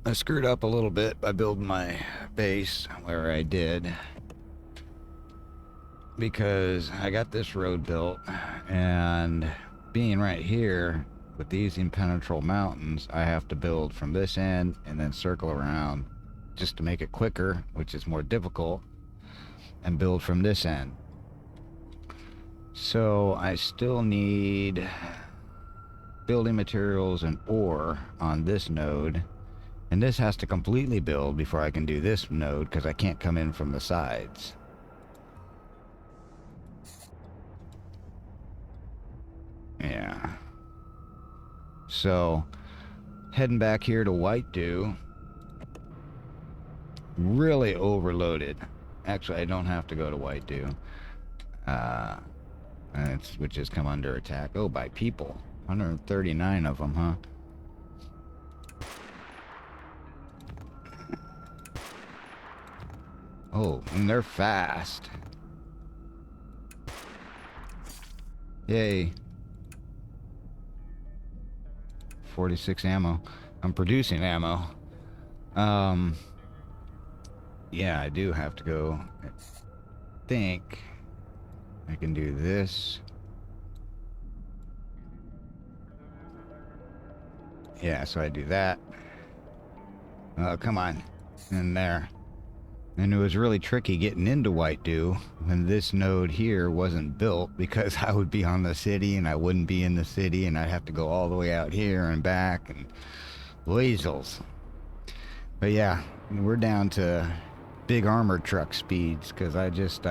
I screwed up a little bit by building my base where I did, because I got this road built, and being right here with these impenetrable mountains, I have to build from this end and then circle around just to make it quicker, which is more difficult, and build from this end. So I still need building materials and ore on this node, and this has to completely build before I can do this node because I can't come in from the sides. Yeah. So heading back here to White Dew, really overloaded. Actually, I don't have to go to White Dew, which has come under attack. Oh, by people. 139 of them, huh? Oh, and they're fast. Yay. 46 ammo. I'm producing ammo. Yeah, I do have to go. I think I can do this. Yeah, so I do that. Oh, come on. In there. And it was really tricky getting into White Dew when this node here wasn't built, because I would be on the city and I wouldn't be in the city, and I'd have to go all the way out here and back, and weasels. But yeah, we're down to big armored truck speeds because I just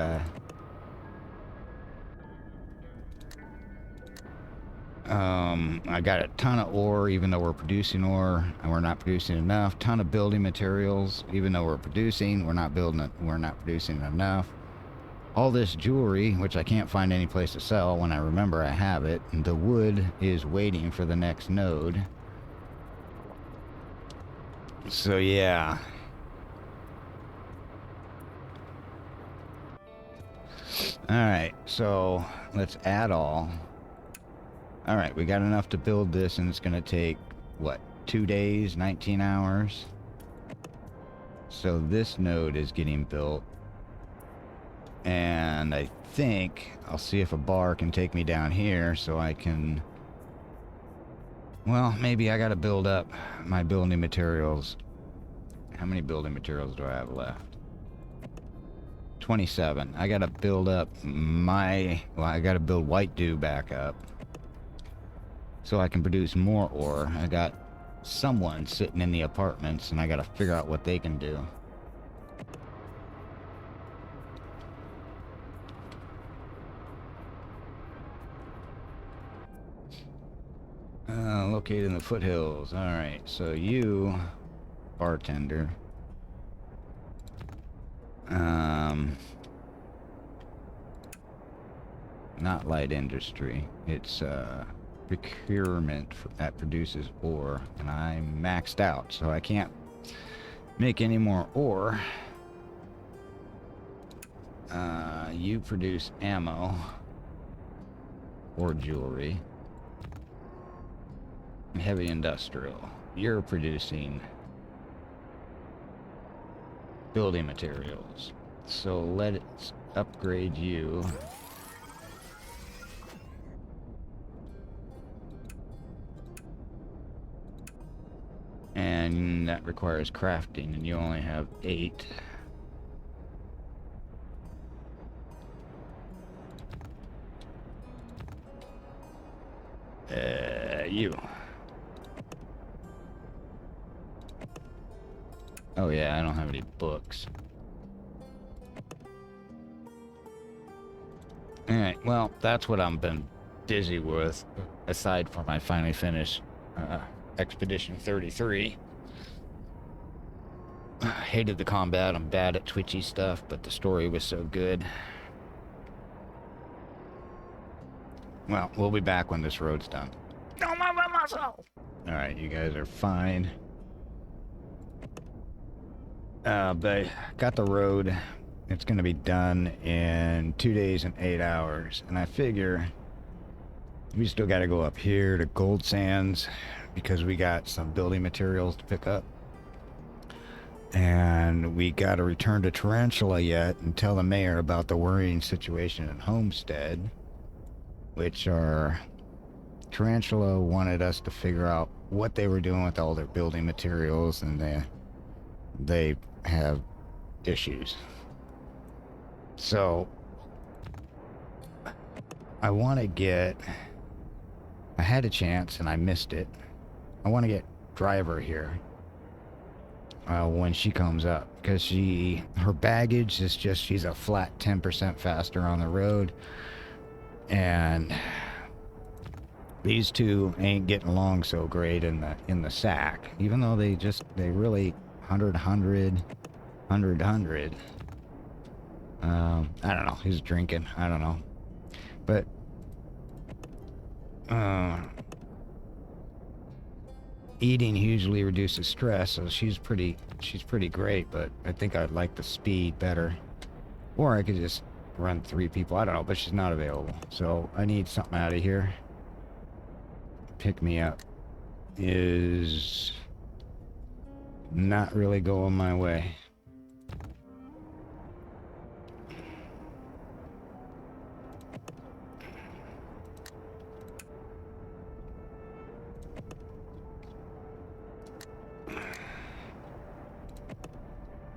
I got a ton of ore, even though we're producing ore, and we're not producing enough. Ton of building materials, even though we're producing, we're not producing enough. All this jewelry, which I can't find any place to sell when I remember I have it. And the wood is waiting for the next node. So yeah. Alright, so let's add all. Alright, we got enough to build this, and it's going to take, what, 2 days, 19 hours? So this node is getting built. And I think I'll see if a bar can take me down here so I can... Well, maybe I got to build up my building materials. How many building materials do I have left? 27. I got to build up my... Well, I got to build White Dew back up so I can produce more ore. I got someone sitting in the apartments, and I got to figure out what they can do. Located in the foothills. Alright, so you, bartender. Not light industry. It's, procurement that produces ore, and I'm maxed out, so I can't make any more ore. You produce ammo or jewelry. Heavy industrial. You're producing building materials. So let's upgrade you. And that requires crafting, and you only have 8. You. Oh yeah, I don't have any books. Alright, well, that's what I've been busy with, aside from I finally finished Expedition 33. I hated the combat. I'm bad at twitchy stuff, but the story was so good. Well, we'll be back when this road's done. Don't move a muscle! Alright, you guys are fine. But got the road. It's going to be done in 2 days and 8 hours. And I figure we still got to go up here to Gold Sands because we got some building materials to pick up. And we got to return to Tarantula yet and tell the mayor about the worrying situation at Homestead, which are... Tarantula wanted us to figure out what they were doing with all their building materials, and they have issues. So I want to get... I had a chance and I missed it. I want to get Driver here when she comes up, because her baggage is just, she's a flat 10% faster on the road, and these two ain't getting along so great in the sack, even though they really 100 I don't know, he's drinking, I don't know, but eating hugely reduces stress, so she's pretty great, but I think I'd like the speed better. Or I could just run 3 people, I don't know, but she's not available. So I need something out of here. Pick me up is not really going my way.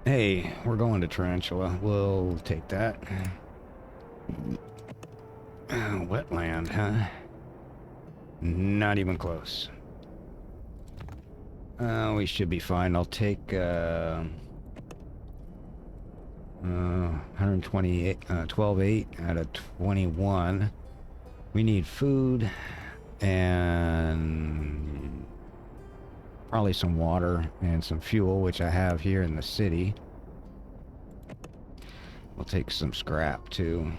Hey, we're going to Tarantula. We'll take that. Wetland, huh? Not even close. We should be fine. I'll take 128, 12.8 out of 21. We need food and probably some water and some fuel, which I have here in the city. We'll take some scrap too.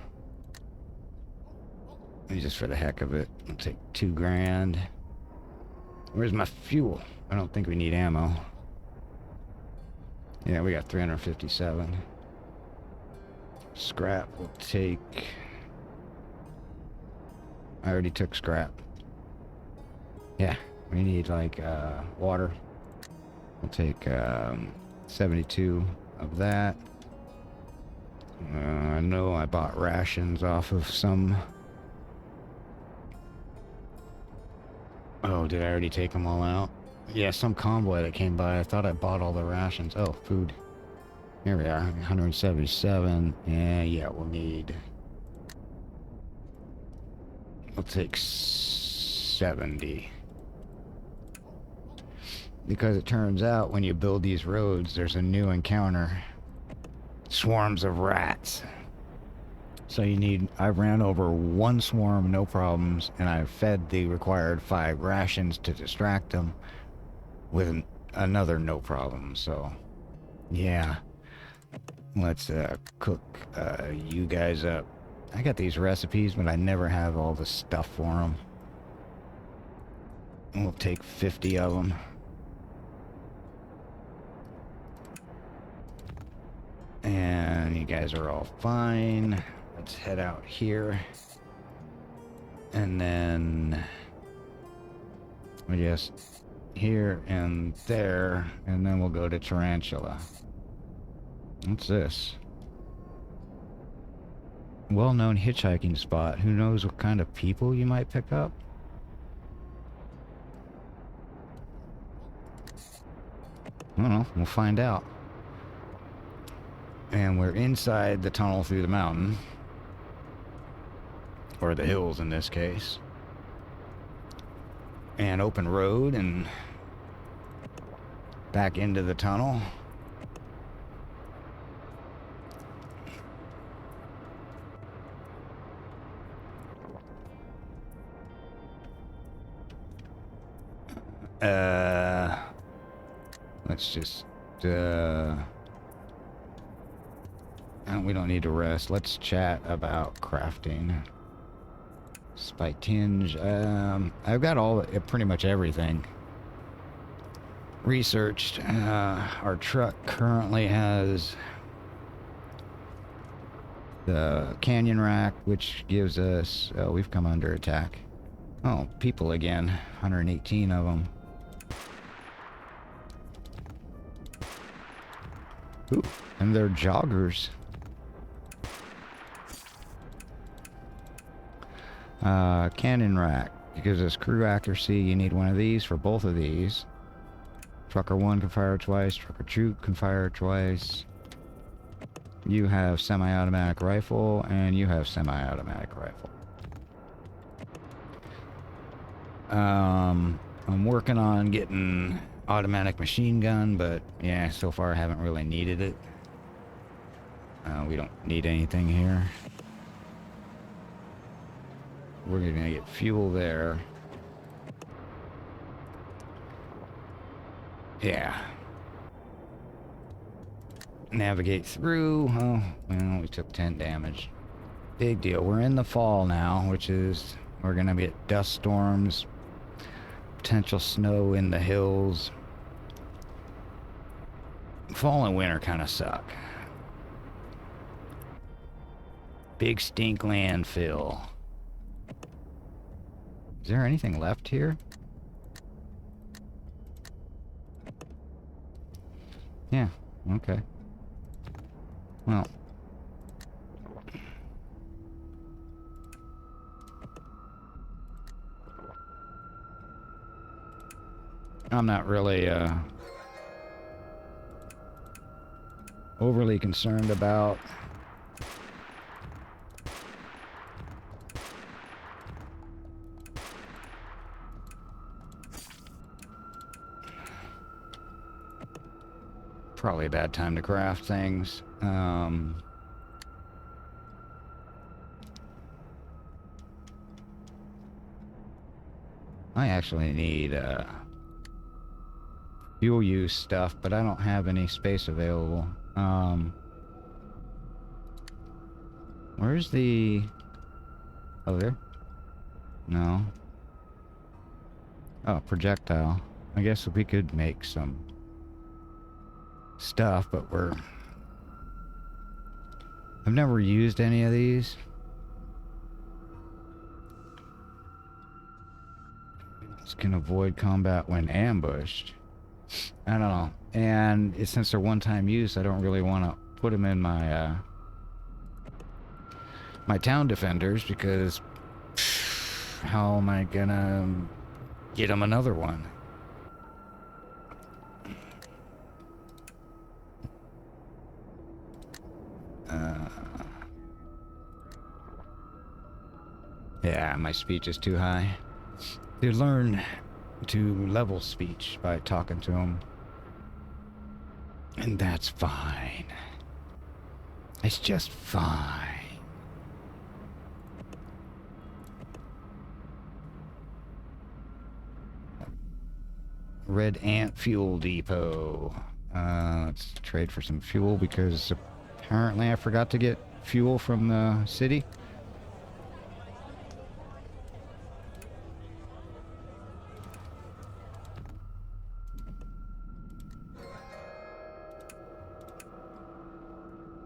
Just for the heck of it. I'll take 2 grand. Where's my fuel? I don't think we need ammo. Yeah, we got 357. Scrap we'll take... I already took scrap. Yeah, we need like water. We'll take 72 of that. I know I bought rations off of some... Oh, did I already take them all out? Yeah, some convoy that came by. I thought I bought all the rations. Oh, food. Here we are, 177. And yeah, we'll need... We'll take 70. Because it turns out when you build these roads, there's a new encounter. Swarms of rats. So you need... I ran over 1 swarm, no problems, and I fed the required 5 rations to distract them with another no problem. So, yeah. Let's cook you guys up. I got these recipes, but I never have all the stuff for them. We'll take 50 of them. And you guys are all fine. Let's head out here. And then we just here and there, and then we'll go to Tarantula. What's this? Well-known hitchhiking spot. Who knows what kind of people you might pick up? I don't know. We'll find out. And we're inside the tunnel through the mountain. Or the hills in this case. And open road and back into the tunnel. Let's just we don't need to rest. Let's chat about crafting. Spike tinge. I've got pretty much everything researched. Our truck currently has the canyon rack, which gives us... Oh, we've come under attack. Oh, people again. 118 of them. Ooh, and they're joggers. Cannon rack. It gives us crew accuracy. You need one of these for both of these. Trucker 1 can fire twice. Trucker 2 can fire twice. You have semi-automatic rifle, and you have semi-automatic rifle. I'm working on getting automatic machine gun, but yeah, so far I haven't really needed it. We don't need anything here. We're gonna get fuel there. Yeah. Navigate through. Oh, well, we took 10 damage. Big deal. We're in the fall now, which is... We're gonna get dust storms. Potential snow in the hills. Fall and winter kind of suck. Big stink landfill. Is there anything left here? Yeah, okay. Well. I'm not really, overly concerned about probably a bad time to craft things. I actually need fuel use stuff, but I don't have any space available. Where's the... Oh, there? No. Oh, projectile. I guess we could make some stuff, but I've never used any of these. This can avoid combat when ambushed. I don't know. And since they're one-time use, I don't really want to put them in my my town defenders, because how am I gonna get them another one? Yeah, my speech is too high. You learn to level speech by talking to them. And that's fine. It's just fine. Red Ant Fuel Depot. Let's trade for some fuel, because apparently I forgot to get fuel from the city.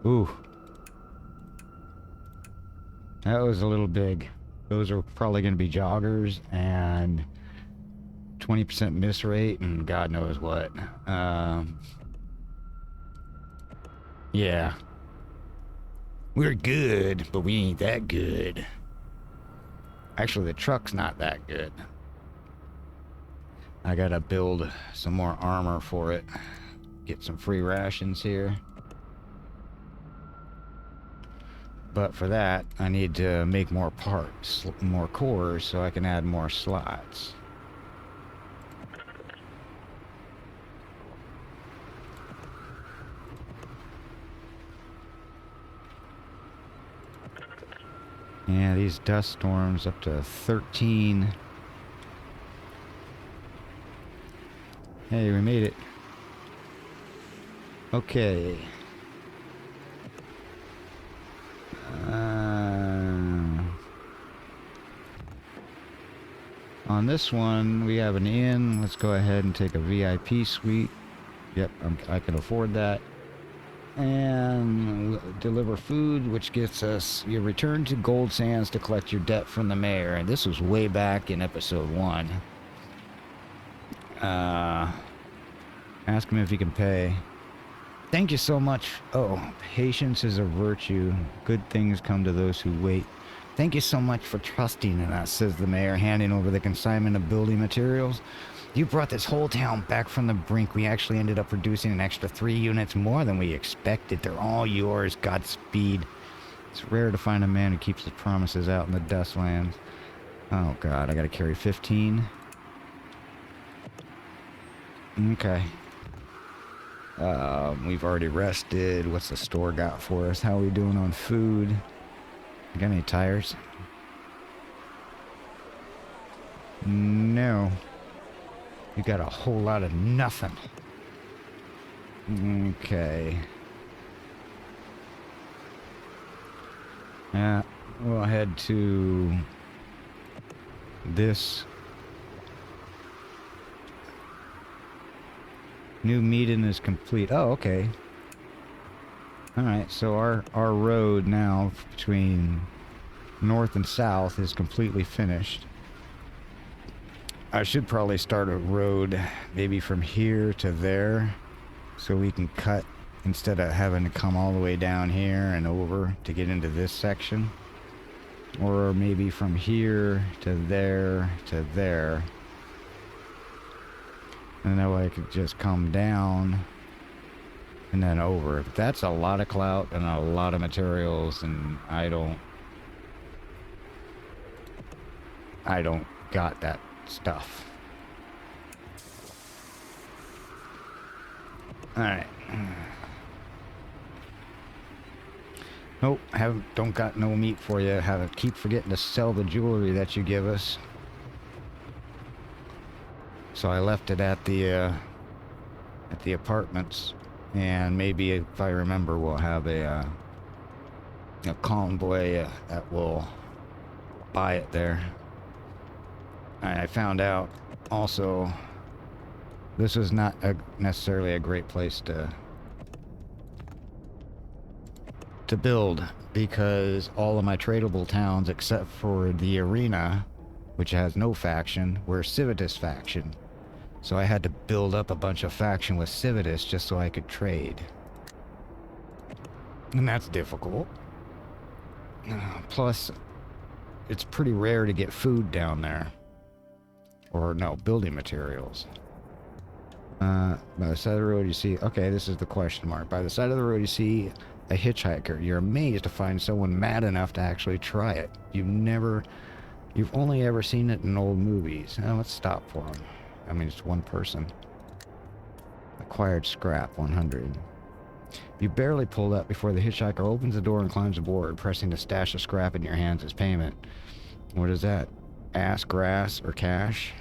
Ooh. That was a little big. Those are probably going to be joggers, and 20% miss rate, and God knows what. Yeah. We're good, but we ain't that good. Actually, the truck's not that good. I gotta build some more armor for it. Get some free rations here. But for that, I need to make more parts, more cores, so I can add more slots. Yeah, these dust storms up to 13. Hey, we made it. Okay. On this one, we have an inn. Let's go ahead and take a VIP suite. Yep, I can afford that. And we'll deliver food, which gets us... You return to Gold Sands to collect your debt from the mayor. And this was way back in episode 1. Ask him if he can pay. Thank you so much. Oh, patience is a virtue. Good things come to those who wait. Thank you so much for trusting in us, says the mayor, handing over the consignment of building materials. You brought this whole town back from the brink. We actually ended up producing an extra 3 units more than we expected. They're all yours. Godspeed. It's rare to find a man who keeps his promises out in the Dustlands. Oh, God. I gotta carry 15. Okay. We've already rested. What's the store got for us? How are we doing on food? Got any tires? No. You got a whole lot of nothing. Okay. Yeah, we'll head to this. New meeting is complete. Oh, okay. Alright, so our road now between north and south is completely finished. I should probably start a road maybe from here to there so we can cut instead of having to come all the way down here and over to get into this section. Or maybe from here to there to there. And that way I could just come down and then over. But that's a lot of clout and a lot of materials, and I don't got that stuff. Alright. Nope, don't got no meat for you. Keep forgetting to sell the jewelry that you give us. So I left it at the apartments, and maybe if I remember, we'll have a convoy that will buy it there. I found out also this is not necessarily a great place to build, because all of my tradable towns except for the arena, which has no faction, were Civitas faction. So I had to build up a bunch of faction with Civitas just so I could trade. And that's difficult. Plus, it's pretty rare to get food down there. Or no, building materials. By the side of the road you see... Okay, this is the question mark. By the side of the road you see a hitchhiker. You're amazed to find someone mad enough to actually try it. You've only ever seen it in old movies. Now let's stop for him. I mean, it's one person. Acquired scrap, 100. You barely pulled up before the hitchhiker opens the door and climbs aboard, pressing the stash of scrap in your hands as payment. What is that? Ass, grass, or cash?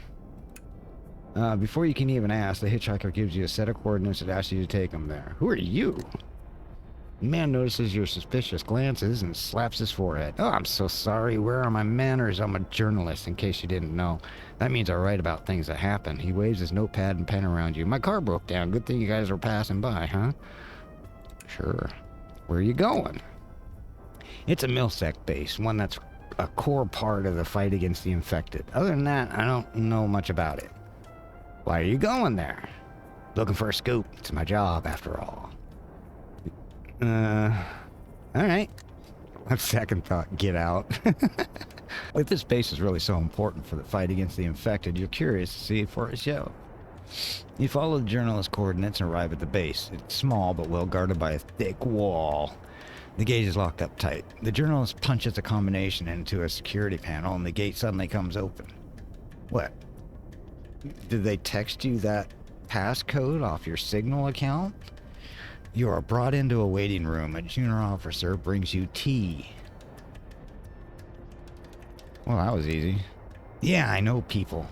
Before you can even ask, the hitchhiker gives you a set of coordinates and asks you to take them there. Who are you? The man notices your suspicious glances and slaps his forehead. Oh, I'm so sorry. Where are my manners? I'm a journalist, in case you didn't know. That means I write about things that happen. He waves his notepad and pen around you. My car broke down. Good thing you guys were passing by, huh? Sure. Where are you going? It's a Milsec base, one that's a core part of the fight against the infected. Other than that, I don't know much about it. Why are you going there? Looking for a scoop. It's my job, after all. Alright. On second thought, get out. If this base is really so important for the fight against the infected, you're curious to see it for a show. You follow the journalist's coordinates and arrive at the base. It's small, but well guarded by a thick wall. The gate is locked up tight. The journalist punches a combination into a security panel, and the gate suddenly comes open. What? Did they text you that passcode off your Signal account? You are brought into a waiting room. A junior officer brings you tea. Well, that was easy. Yeah, I know people.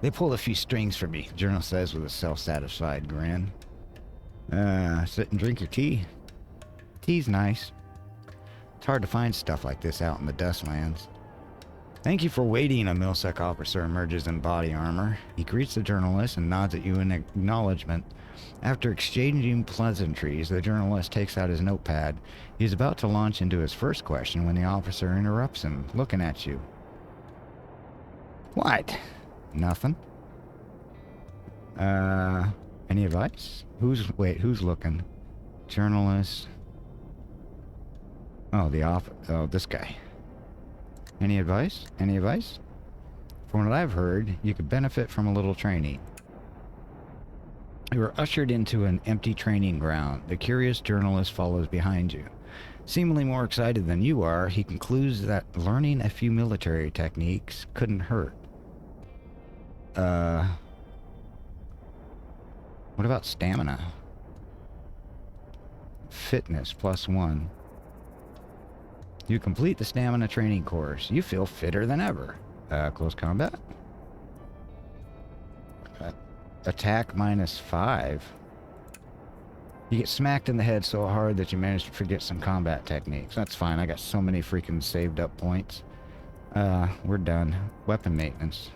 They pulled a few strings for me, the journalist says with a self-satisfied grin. Sit and drink your tea. Tea's nice. It's hard to find stuff like this out in the Dustlands. Thank you for waiting, a Milsec officer emerges in body armor. He greets the journalist and nods at you in acknowledgement. After exchanging pleasantries, the journalist takes out his notepad. He's about to launch into his first question when the officer interrupts him, looking at you. What? Nothing. Any advice? Who's looking? Journalist. Oh, this guy. Any advice? Any advice? From what I've heard, you could benefit from a little training. You are ushered into an empty training ground. The curious journalist follows behind you. Seemingly more excited than you are, he concludes that learning a few military techniques couldn't hurt. What about stamina? Fitness +1. You complete the stamina training course. You feel fitter than ever. Close combat? Attack -5. You get smacked in the head so hard that you manage to forget some combat techniques. That's fine. I got so many freaking saved up points. We're done. Weapon maintenance.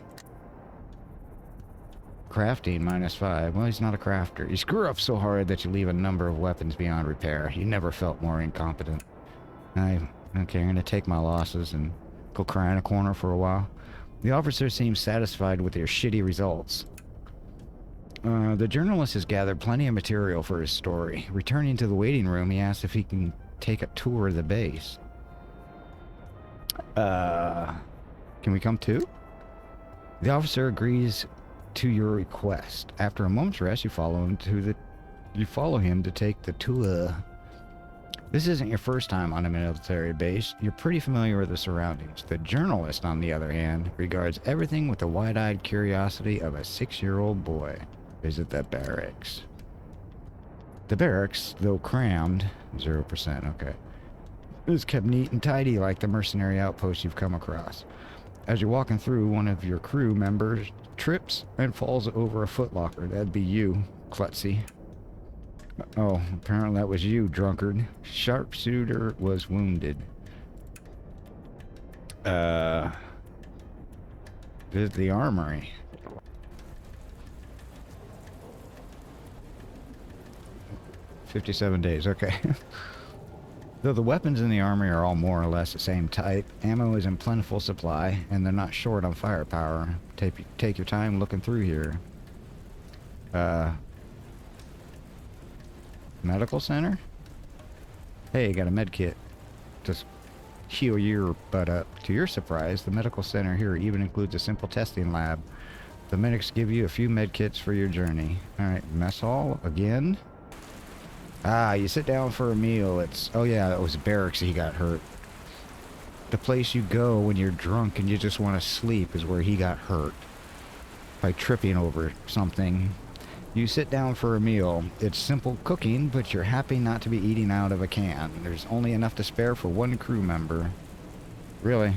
Crafting -5. Well, he's not a crafter. You screw up so hard that you leave a number of weapons beyond repair. You never felt more incompetent. Okay, I'm going to take my losses and go cry in a corner for a while. The officer seems satisfied with your shitty results. The journalist has gathered plenty of material for his story. Returning to the waiting room, he asks if he can take a tour of the base. Can we come too? The officer agrees to your request. After a moment's rest, you follow him to take the tour. This isn't your first time on a military base. You're pretty familiar with the surroundings. The journalist, on the other hand, regards everything with the wide-eyed curiosity of a 6-year-old boy. Visit the barracks. The barracks, though crammed, 0%, okay, is kept neat and tidy like the mercenary outpost you've come across. As you're walking through, one of your crew members trips and falls over a footlocker. That'd be you, klutzy. Oh, apparently that was you, drunkard. Sharpshooter was wounded. Visit the armory. "57 days, okay." Though the weapons in the armory are all more or less the same type, ammo is in plentiful supply, and they're not short on firepower. Take your time looking through here. Medical center? Hey, got a med kit. Just heal your butt up. To your surprise, the medical center here even includes a simple testing lab. The medics give you a few med kits for your journey. Alright, mess hall again? You sit down for a meal. Oh yeah, that was barracks he got hurt. The place you go when you're drunk and you just want to sleep is where he got hurt. By tripping over something. You sit down for a meal. It's simple cooking, but you're happy not to be eating out of a can. There's only enough to spare for one crew member. Really?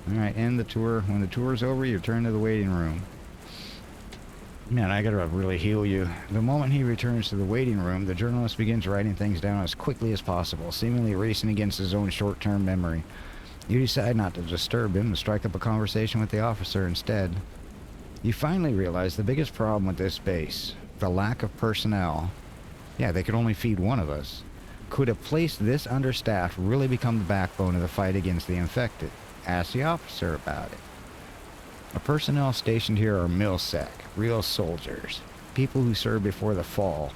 Alright, end the tour. When the tour's over, you turn to the waiting room. Man, I gotta really heal you. The moment he returns to the waiting room, the journalist begins writing things down as quickly as possible, seemingly racing against his own short-term memory. You decide not to disturb him and strike up a conversation with the officer instead. You finally realize the biggest problem with this base, the lack of personnel. Yeah, they could only feed one of us. Could a place this understaffed really become the backbone of the fight against the infected? Ask the officer about it. The personnel stationed here are mil-sec, real soldiers, people who served before the fall.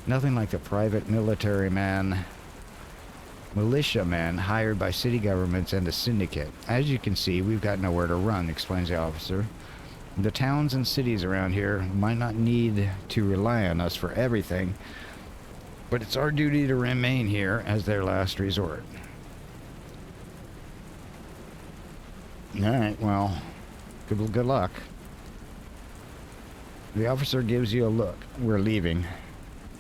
Nothing like the private militiamen hired by city governments and the syndicate. As you can see, we've got nowhere to run, explains the officer. The towns and cities around here might not need to rely on us for everything, but it's our duty to remain here as their last resort. Alright, well, good luck. The officer gives you a look. We're leaving.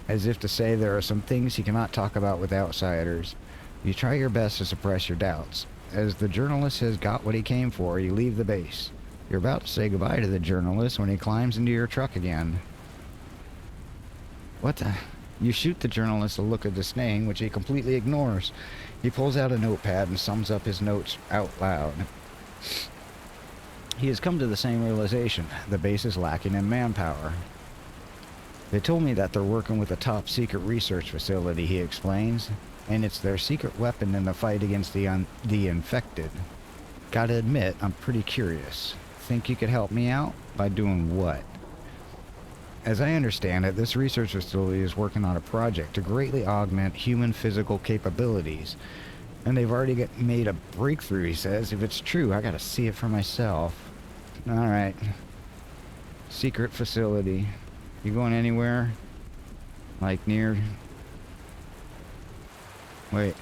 As if to say there are some things he cannot talk about with outsiders. You try your best to suppress your doubts. As the journalist has got what he came for, you leave the base. You're about to say goodbye to the journalist when he climbs into your truck again. What the? You shoot the journalist a look of disdain, which he completely ignores. He pulls out a notepad and sums up his notes out loud. He has come to the same realization. The base is lacking in manpower. They told me that they're working with a top-secret research facility, he explains, and it's their secret weapon in the fight against the infected. Gotta admit, I'm pretty curious. Think you could help me out? By doing what? As I understand it, this research facility is working on a project to greatly augment human physical capabilities. And they've already made a breakthrough, he says. If it's true, I gotta see it for myself. Alright. Secret facility. You going anywhere? Like near... Wait.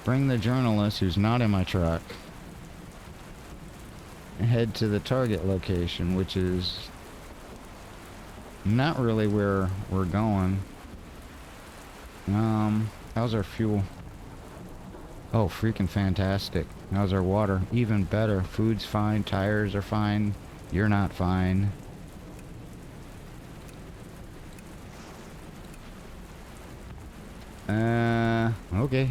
Bring the journalist who's not in my truck. Head to the target location, which is not really where we're going. How's our fuel? Oh, freaking fantastic. How's our water? Even better. Food's fine, tires are fine. You're not fine. Okay.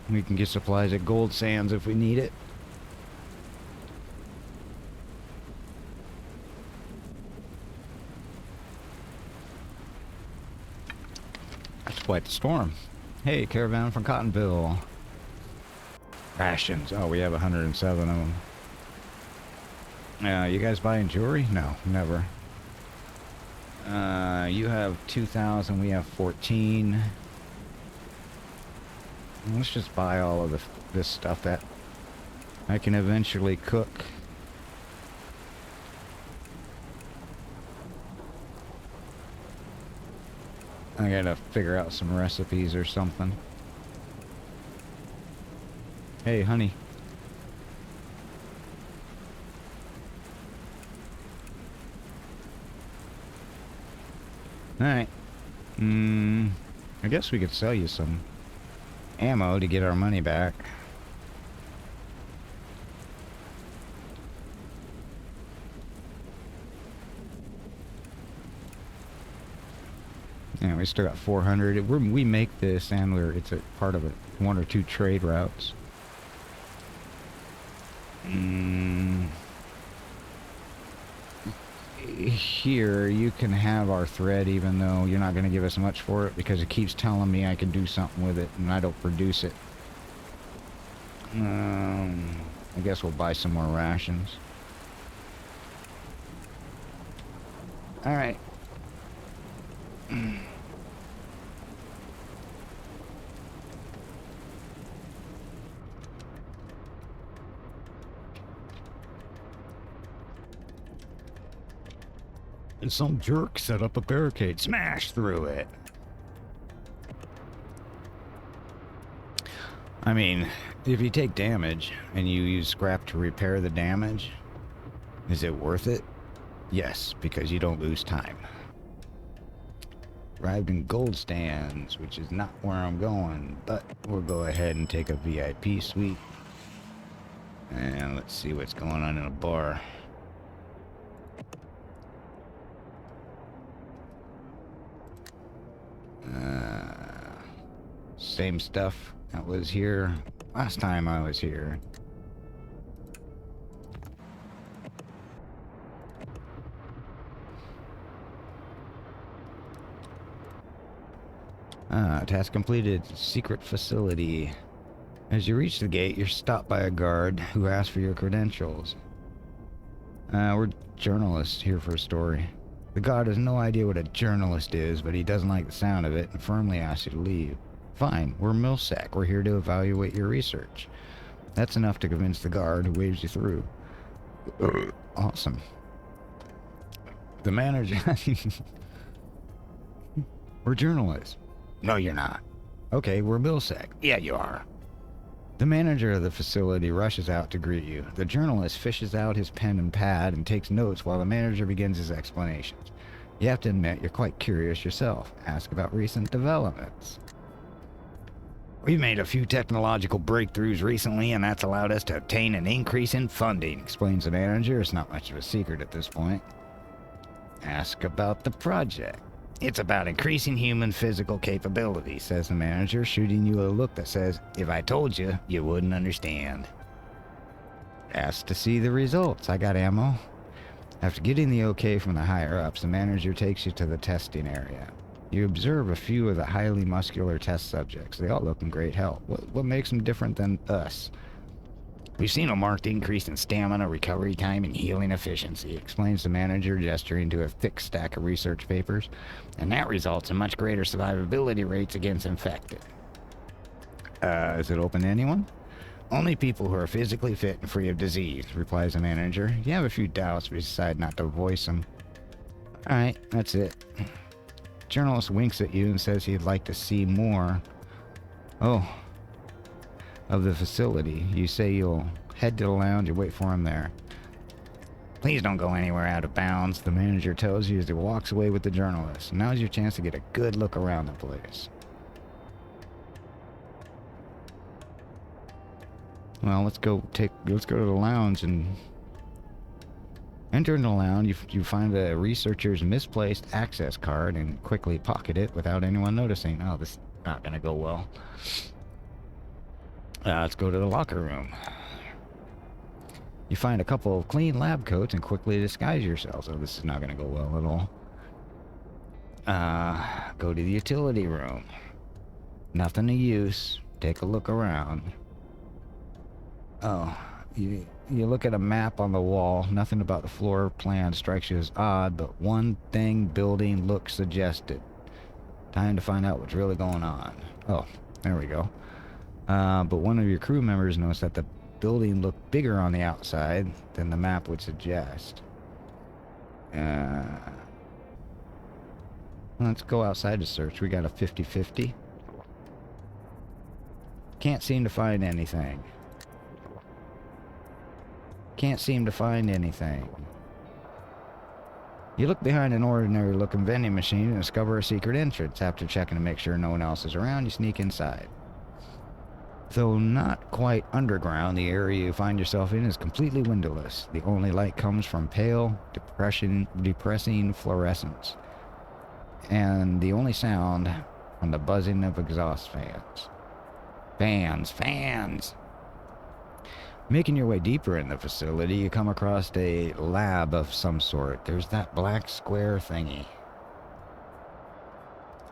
We can get supplies at Gold Sands if we need it. That's quite the storm. Hey, caravan from Cottonville. Rations. Oh, we have 107 of them. You guys buying jewelry? No, never. You have 2,000, we have 14. Let's just buy all of this stuff that I can eventually cook. I gotta figure out some recipes or something. Hey, honey. Alright. I guess we could sell you some ammo to get our money back. Yeah, we still got 400. We make this, and it's a part of one or two trade routes. Here, you can have our thread, even though you're not going to give us much for it, because it keeps telling me I can do something with it, and I don't produce it. I guess we'll buy some more rations. Alright. And some jerk set up a barricade. Smash through it. I mean, if you take damage and you use scrap to repair the damage, is it worth it? Yes, because you don't lose time. Arrived in Gold Stands, which is not where I'm going, but we'll go ahead and take a VIP suite. And let's see what's going on in a bar. Same stuff that was here last time I was here. Task completed. Secret facility. As you reach the gate, you're stopped by a guard who asks for your credentials. We're journalists here for a story. The guard has no idea what a journalist is, but he doesn't like the sound of it and firmly asks you to leave. Fine, we're Millsack. We're here to evaluate your research. That's enough to convince the guard, who waves you through. Awesome. The manager... We're journalists. No, you're not. Okay, we're Millsack. Yeah, you are. The manager of the facility rushes out to greet you. The journalist fishes out his pen and pad and takes notes while the manager begins his explanations. You have to admit you're quite curious yourself. Ask about recent developments. We've made a few technological breakthroughs recently, and that's allowed us to obtain an increase in funding, explains the manager. It's not much of a secret at this point. Ask about the project. It's about increasing human physical capability, says the manager, shooting you a look that says, if I told you, you wouldn't understand. Ask to see the results. I got ammo. After getting the okay from the higher-ups, the manager takes you to the testing area. You observe a few of the highly muscular test subjects. They all look in great health. What makes them different than us? We've seen a marked increase in stamina, recovery time, and healing efficiency, explains the manager, gesturing to a thick stack of research papers. And that results in much greater survivability rates against infected. Is it open to anyone? Only people who are physically fit and free of disease, replies the manager. You have a few doubts, but decide not to voice them. Alright, that's it. Journalist winks at you and says he'd like to see more. Oh. Of the facility. You say you'll head to the lounge and wait for him there. Please don't go anywhere out of bounds, the manager tells you as he walks away with the journalist. Now's your chance to get a good look around the place. Well, let's go to the lounge and enter the lounge. You find the researcher's misplaced access card and quickly pocket it without anyone noticing. Oh, this is not gonna go well. Let's go to the locker room. You find a couple of clean lab coats and quickly disguise yourselves. Oh, this is not gonna go well at all. Go to the utility room. Nothing of use. Take a look around. Oh, you look at a map on the wall. Nothing about the floor plan strikes you as odd, but one building looks suggested. Time to find out what's really going on. Oh, there we go. But one of your crew members noticed that the building looked bigger on the outside than the map would suggest. Let's go outside to search. We got a 50-50. Can't seem to find anything. Can't seem to find anything. You look behind an ordinary-looking vending machine and discover a secret entrance. After checking to make sure no one else is around, you sneak inside. Though not quite underground, the area you find yourself in is completely windowless. The only light comes from pale, depressing fluorescence. And the only sound from the buzzing of exhaust fans. Fans! Making your way deeper in the facility, you come across a lab of some sort. There's that black square thingy.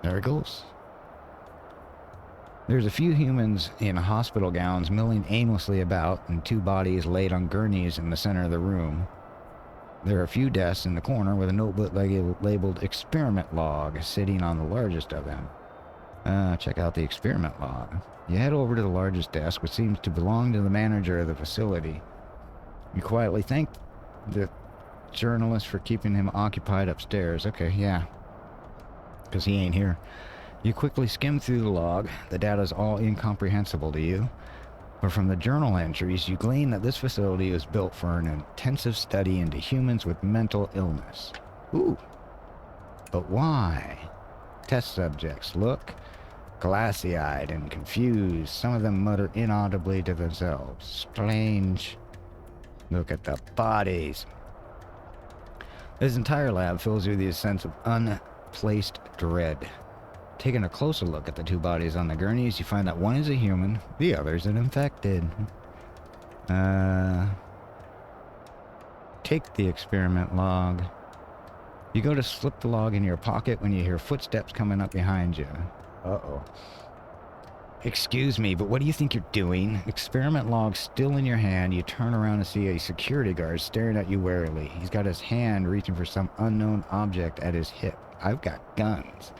There it goes. There's a few humans in hospital gowns milling aimlessly about, and two bodies laid on gurneys in the center of the room. There are a few desks in the corner with a notebook labeled experiment log sitting on the largest of them. Check out the experiment log. You head over to the largest desk, which seems to belong to the manager of the facility. You quietly thank the journalist for keeping him occupied upstairs. Okay, yeah. Because he ain't here. You quickly skim through the log. The data is all incomprehensible to you. But from the journal entries, you glean that this facility was built for an intensive study into humans with mental illness. Ooh. But why? Test subjects look glassy-eyed and confused. Some of them mutter inaudibly to themselves. Strange. Look at the bodies. This entire lab fills you with a sense of unplaced dread. Taking a closer look at the two bodies on the gurneys, you find that one is a human, the other is an infected. Take the experiment log. You go to slip the log in your pocket when you hear footsteps coming up behind you. Uh-oh. Excuse me, but what do you think you're doing? Experiment log still in your hand. You turn around and see a security guard staring at you warily. He's got his hand reaching for some unknown object at his hip. I've got guns.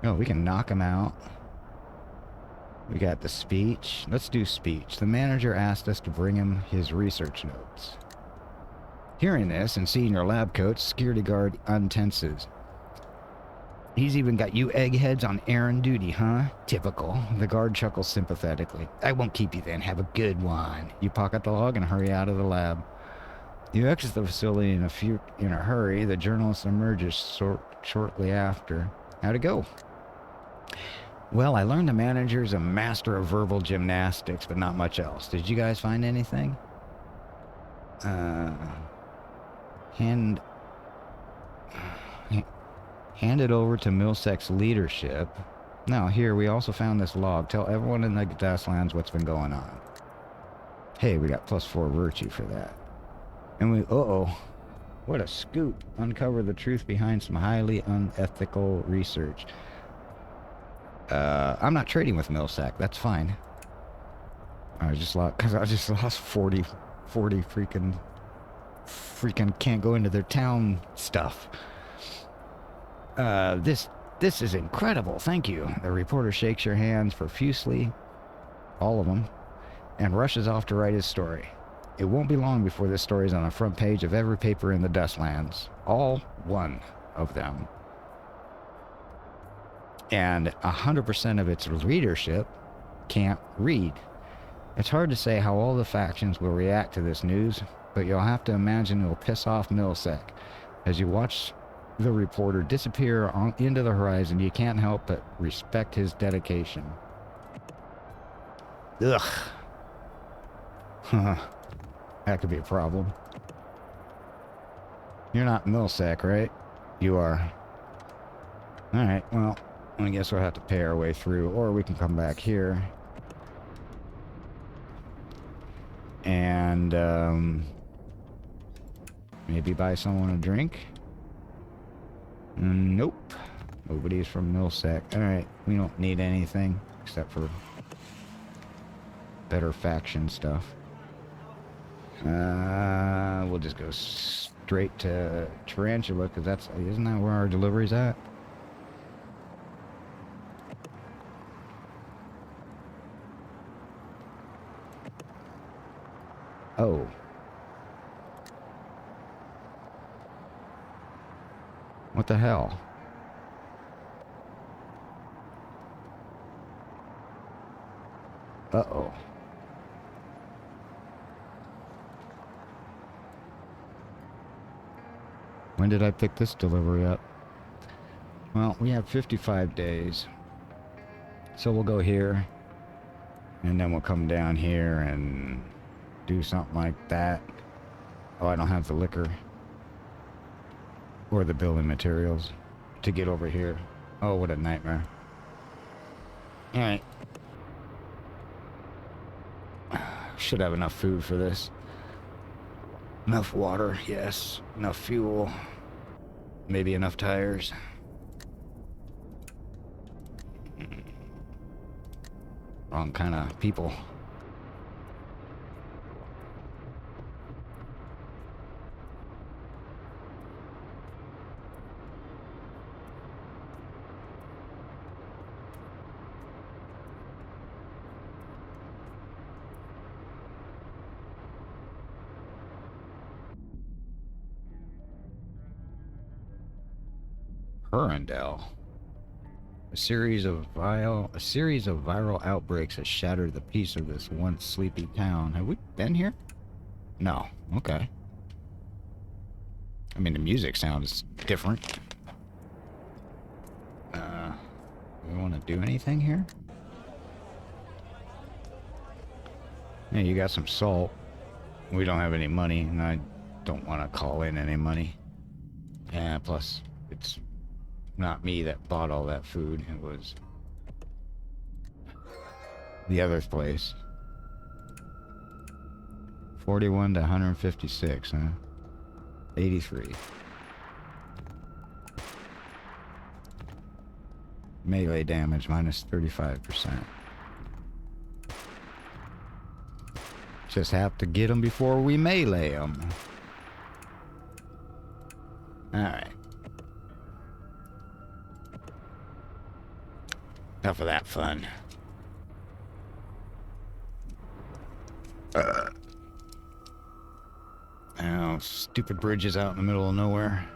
Oh, we can knock him out. We got the speech. Let's do speech. The manager asked us to bring him his research notes. Hearing this and seeing your lab coat, security guard untenses. He's even got you eggheads on errand duty, huh? Typical. The guard chuckles sympathetically. I won't keep you then. Have a good one. You pocket the log and hurry out of the lab. You exit the facility in a hurry. The journalist emerges shortly after. How'd it go? Well, I learned the manager's a master of verbal gymnastics, but not much else. Did you guys find anything? Hand it over to Milsec's leadership. Now, here, we also found this log. Tell everyone in the Dustlands what's been going on. Hey, we got +4 virtue for that. And we, What a scoop. Uncover the truth behind some highly unethical research. I'm not trading with Millsack. That's fine. I just lost 40 freaking can't go into their town stuff. This is incredible. Thank you. The reporter shakes your hands profusely, all of them, and rushes off to write his story. It won't be long before this story is on the front page of every paper in the Dustlands. All one of them. And 100% of its readership can't read. It's hard to say how all the factions will react to this news, but you'll have to imagine it'll piss off Millsack. As you watch the reporter disappear into the horizon, you can't help but respect his dedication. Ugh. Huh. That could be a problem. You're not Millsack, right? You are. Alright, well, I guess we'll have to pay our way through, or we can come back here. And, maybe buy someone a drink? Nope. Nobody's from Millsack. Alright, we don't need anything, except for better faction stuff. We'll just go straight to Tarantula, because isn't that where our delivery's at? Oh. What the hell? Uh-oh. When did I pick this delivery up? Well, we have 55 days. So we'll go here. And then we'll come down here and do something like that. Oh, I don't have the liquor. Or the building materials to get over here. Oh, what a nightmare. Alright. Should have enough food for this. Enough water, yes. Enough fuel. Maybe enough tires. Wrong kind of people. Herondale. A series of viral outbreaks has shattered the peace of this once sleepy town. Have we been here? No. Okay. I mean, the music sounds different. Do we want to do anything here? Yeah, you got some salt. We don't have any money, and I don't want to call in any money. Yeah, plus, it's not me that bought all that food. It was the other place. 41 to 156, huh? 83. Melee damage minus 35%. Just have to get them before we melee them. Alright. Enough of that fun. Oh, stupid bridges out in the middle of nowhere.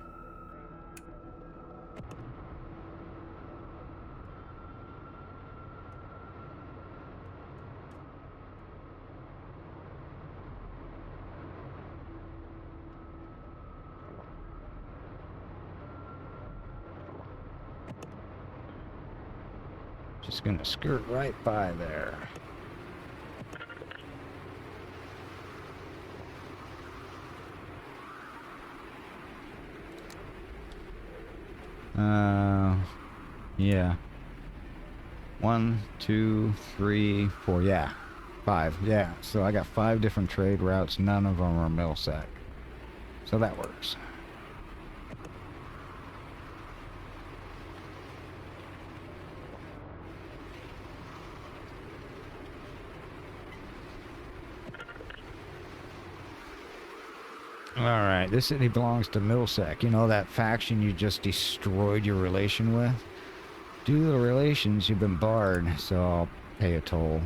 Just gonna skirt right by there. Yeah. 1, 2, 3, 4, yeah. 5, yeah. So I got 5 different trade routes, none of them are Millsack. So that works. Alright, this city belongs to Milsec. You know that faction you just destroyed your relation with? Due to the relations, you've been barred, so I'll pay a toll.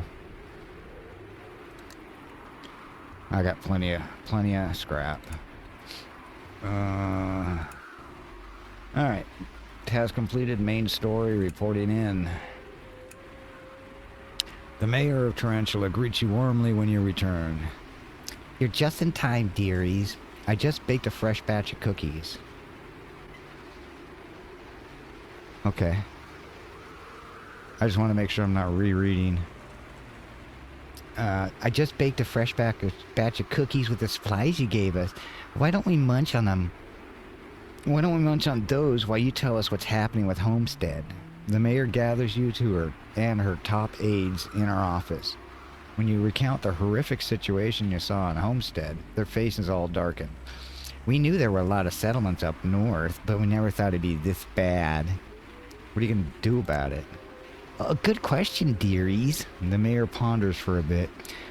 I got plenty of scrap. Alright. Task completed, main story, reporting in. The mayor of Tarantula greets you warmly when you return. You're just in time, dearies. I just baked a fresh batch of cookies. Okay. I just want to make sure I'm not rereading. I just baked a fresh batch of cookies with the supplies you gave us. Why don't we munch on them? Why don't we munch on those while you tell us what's happening with Homestead? The mayor gathers you to her and her top aides in our office. When you recount the horrific situation you saw in Homestead, their faces all darken. We knew there were a lot of settlements up north, but we never thought it'd be this bad. What are you going to do about it? A good question, dearies. The mayor ponders for a bit.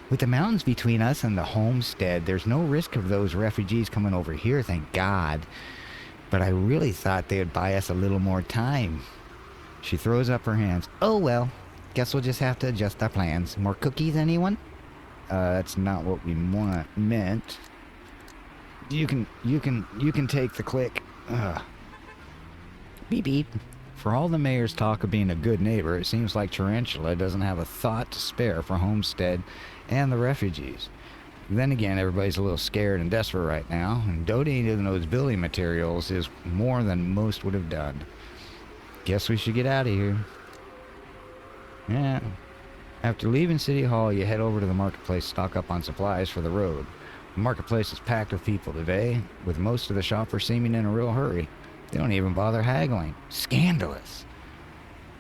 With the mountains between us and the Homestead, there's no risk of those refugees coming over here, thank God. But I really thought they would buy us a little more time. She throws up her hands. Oh well, guess we'll just have to adjust our plans. More cookies, anyone? That's not what we meant. You can take the click. Beep beep. For all the mayor's talk of being a good neighbor, it seems like Tarantula doesn't have a thought to spare for Homestead and the refugees. Then again, everybody's a little scared and desperate right now, and donating those building materials is more than most would have done. Guess we should get out of here. Yeah. After leaving City Hall, you head over to the marketplace to stock up on supplies for the road. The marketplace is packed with people today, with most of the shoppers seeming in a real hurry. They don't even bother haggling. Scandalous.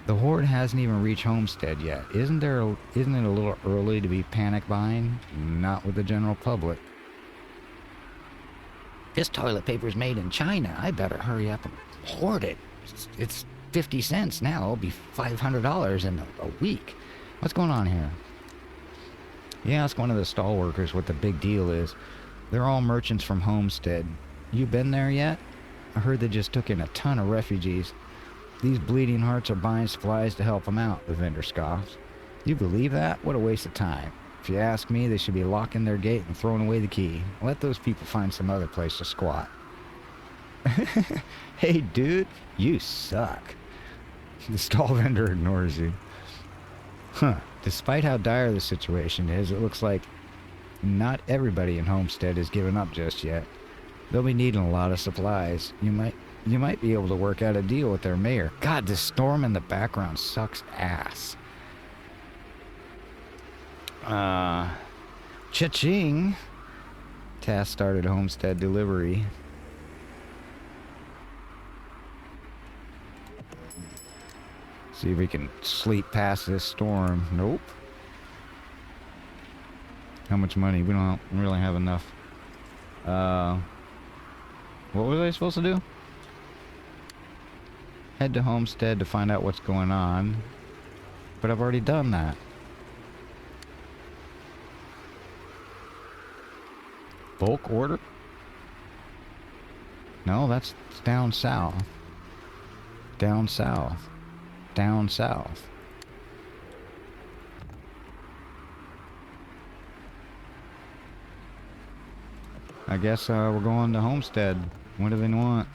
The horde hasn't even reached Homestead yet. Isn't it a little early to be panic buying? Not with the general public. This toilet paper's made in China. I better hurry up and hoard it. It's 50 cents now. It'll be $500 in a week. What's going on here? Yeah, ask one of the stall workers what the big deal is. They're all merchants from Homestead. You been there yet? I heard they just took in a ton of refugees. These bleeding hearts are buying supplies to help them out, the vendor scoffs. You believe that? What a waste of time. If you ask me, they should be locking their gate and throwing away the key. Let those people find some other place to squat. Hey, dude, you suck. The stall vendor ignores you. Huh. Despite how dire the situation is, it looks like not everybody in Homestead has given up just yet. They'll be needing a lot of supplies. You might be able to work out a deal with their mayor. God, this storm in the background sucks ass. Cha-ching! Task started Homestead Delivery. See if we can sleep past this storm. Nope. How much money? We don't really have enough. What was I supposed to do? Head to Homestead to find out what's going on. But I've already done that. Bulk order? No, that's down south. Down south. Down south. I guess we're going to Homestead. What do they want?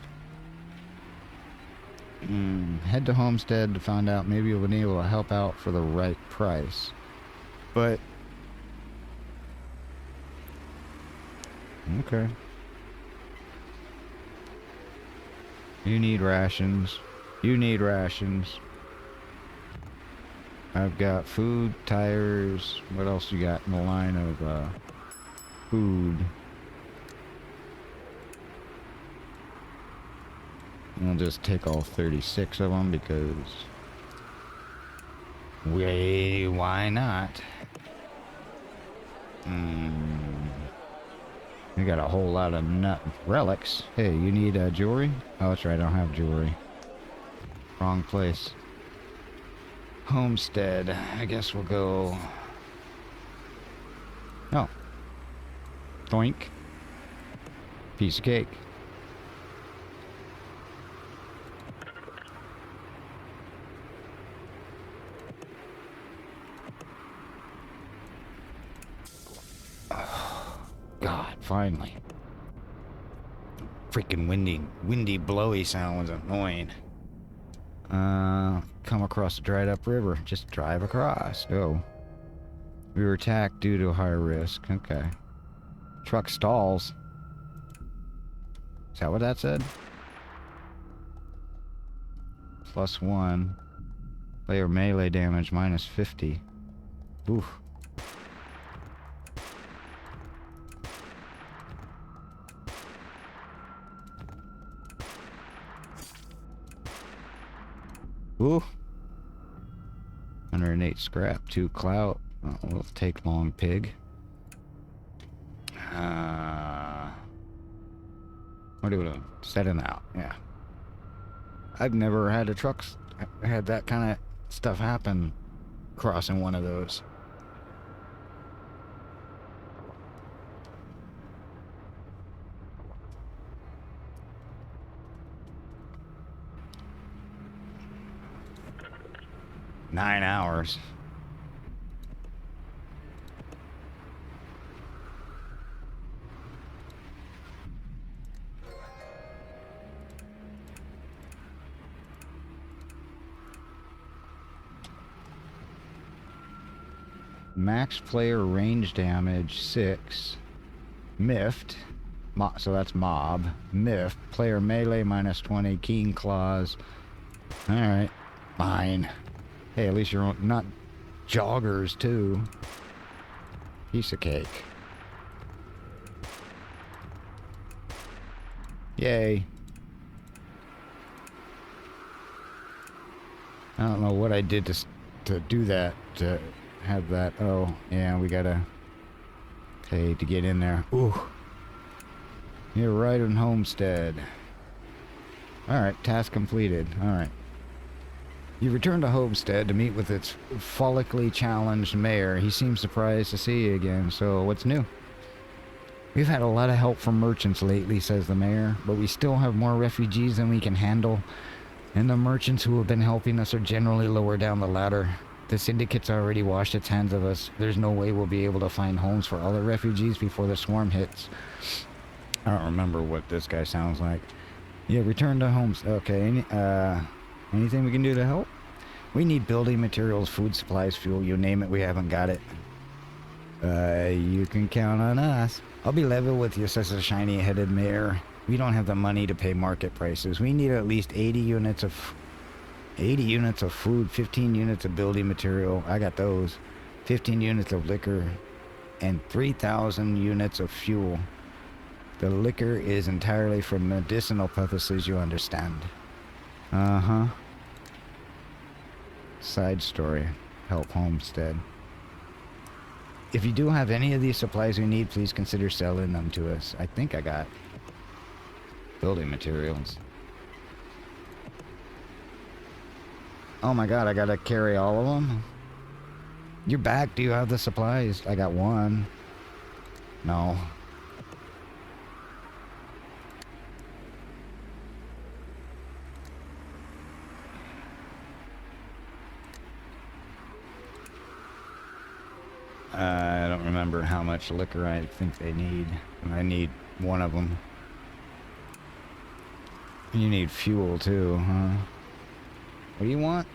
Head to Homestead to find out. Maybe you'll be able to help out for the right price. But... okay. You need rations. You need rations. I've got food, tires. What else you got in the line of food? I'll just take all 36 of them because... why not? We got a whole lot of relics. Hey, you need jewelry? Oh, that's right, I don't have jewelry. Wrong place. Homestead. I guess we'll go... oh. Doink. Piece of cake. God, finally. Freaking windy, blowy sound was annoying. Come across a dried up river. Just drive across. Oh. We were attacked due to high risk. Okay. Truck stalls. Is that what that said? +1. Player melee damage -50. Oof. Ooh. 108 scrap, 2 clout. Oh, we'll take long pig. What are we doing? Setting out, yeah. I've never had a truck had that kind of stuff happen crossing one of those. Nine hours. Max player range damage 6. Miffed. So that's mob. Miffed. Player melee -20. Keen claws. Alright. Fine. Hey, at least you're not joggers, too. Piece of cake. Yay. I don't know what I did to do that, to have that. Oh, yeah, we gotta pay to get in there. Ooh. You're right on Homestead. Alright, task completed. Alright. You return to Homestead to meet with its follically challenged mayor. He seems surprised to see you again, so what's new? We've had a lot of help from merchants lately, says the mayor, but we still have more refugees than we can handle, and the merchants who have been helping us are generally lower down the ladder. The syndicate's already washed its hands of us. There's no way we'll be able to find homes for all the refugees before the swarm hits. I don't remember what this guy sounds like. Yeah, return to homes. Okay, anything we can do to help? We need building materials, food supplies, fuel, you name it, we haven't got it. You can count on us. I'll be level with you, says the shiny-headed mayor. We don't have the money to pay market prices. We need at least 80 units of food, 15 units of building material. I got those. 15 units of liquor, and 3,000 units of fuel. The liquor is entirely for medicinal purposes, you understand. Uh-huh. Side story. Help Homestead. If you do have any of these supplies we need, please consider selling them to us. I think I got building materials. Oh my god, I gotta carry all of them? You're back. Do you have the supplies? I got one. No. I don't remember how much liquor I think they need. I need one of them. You need fuel too, huh? What do you want?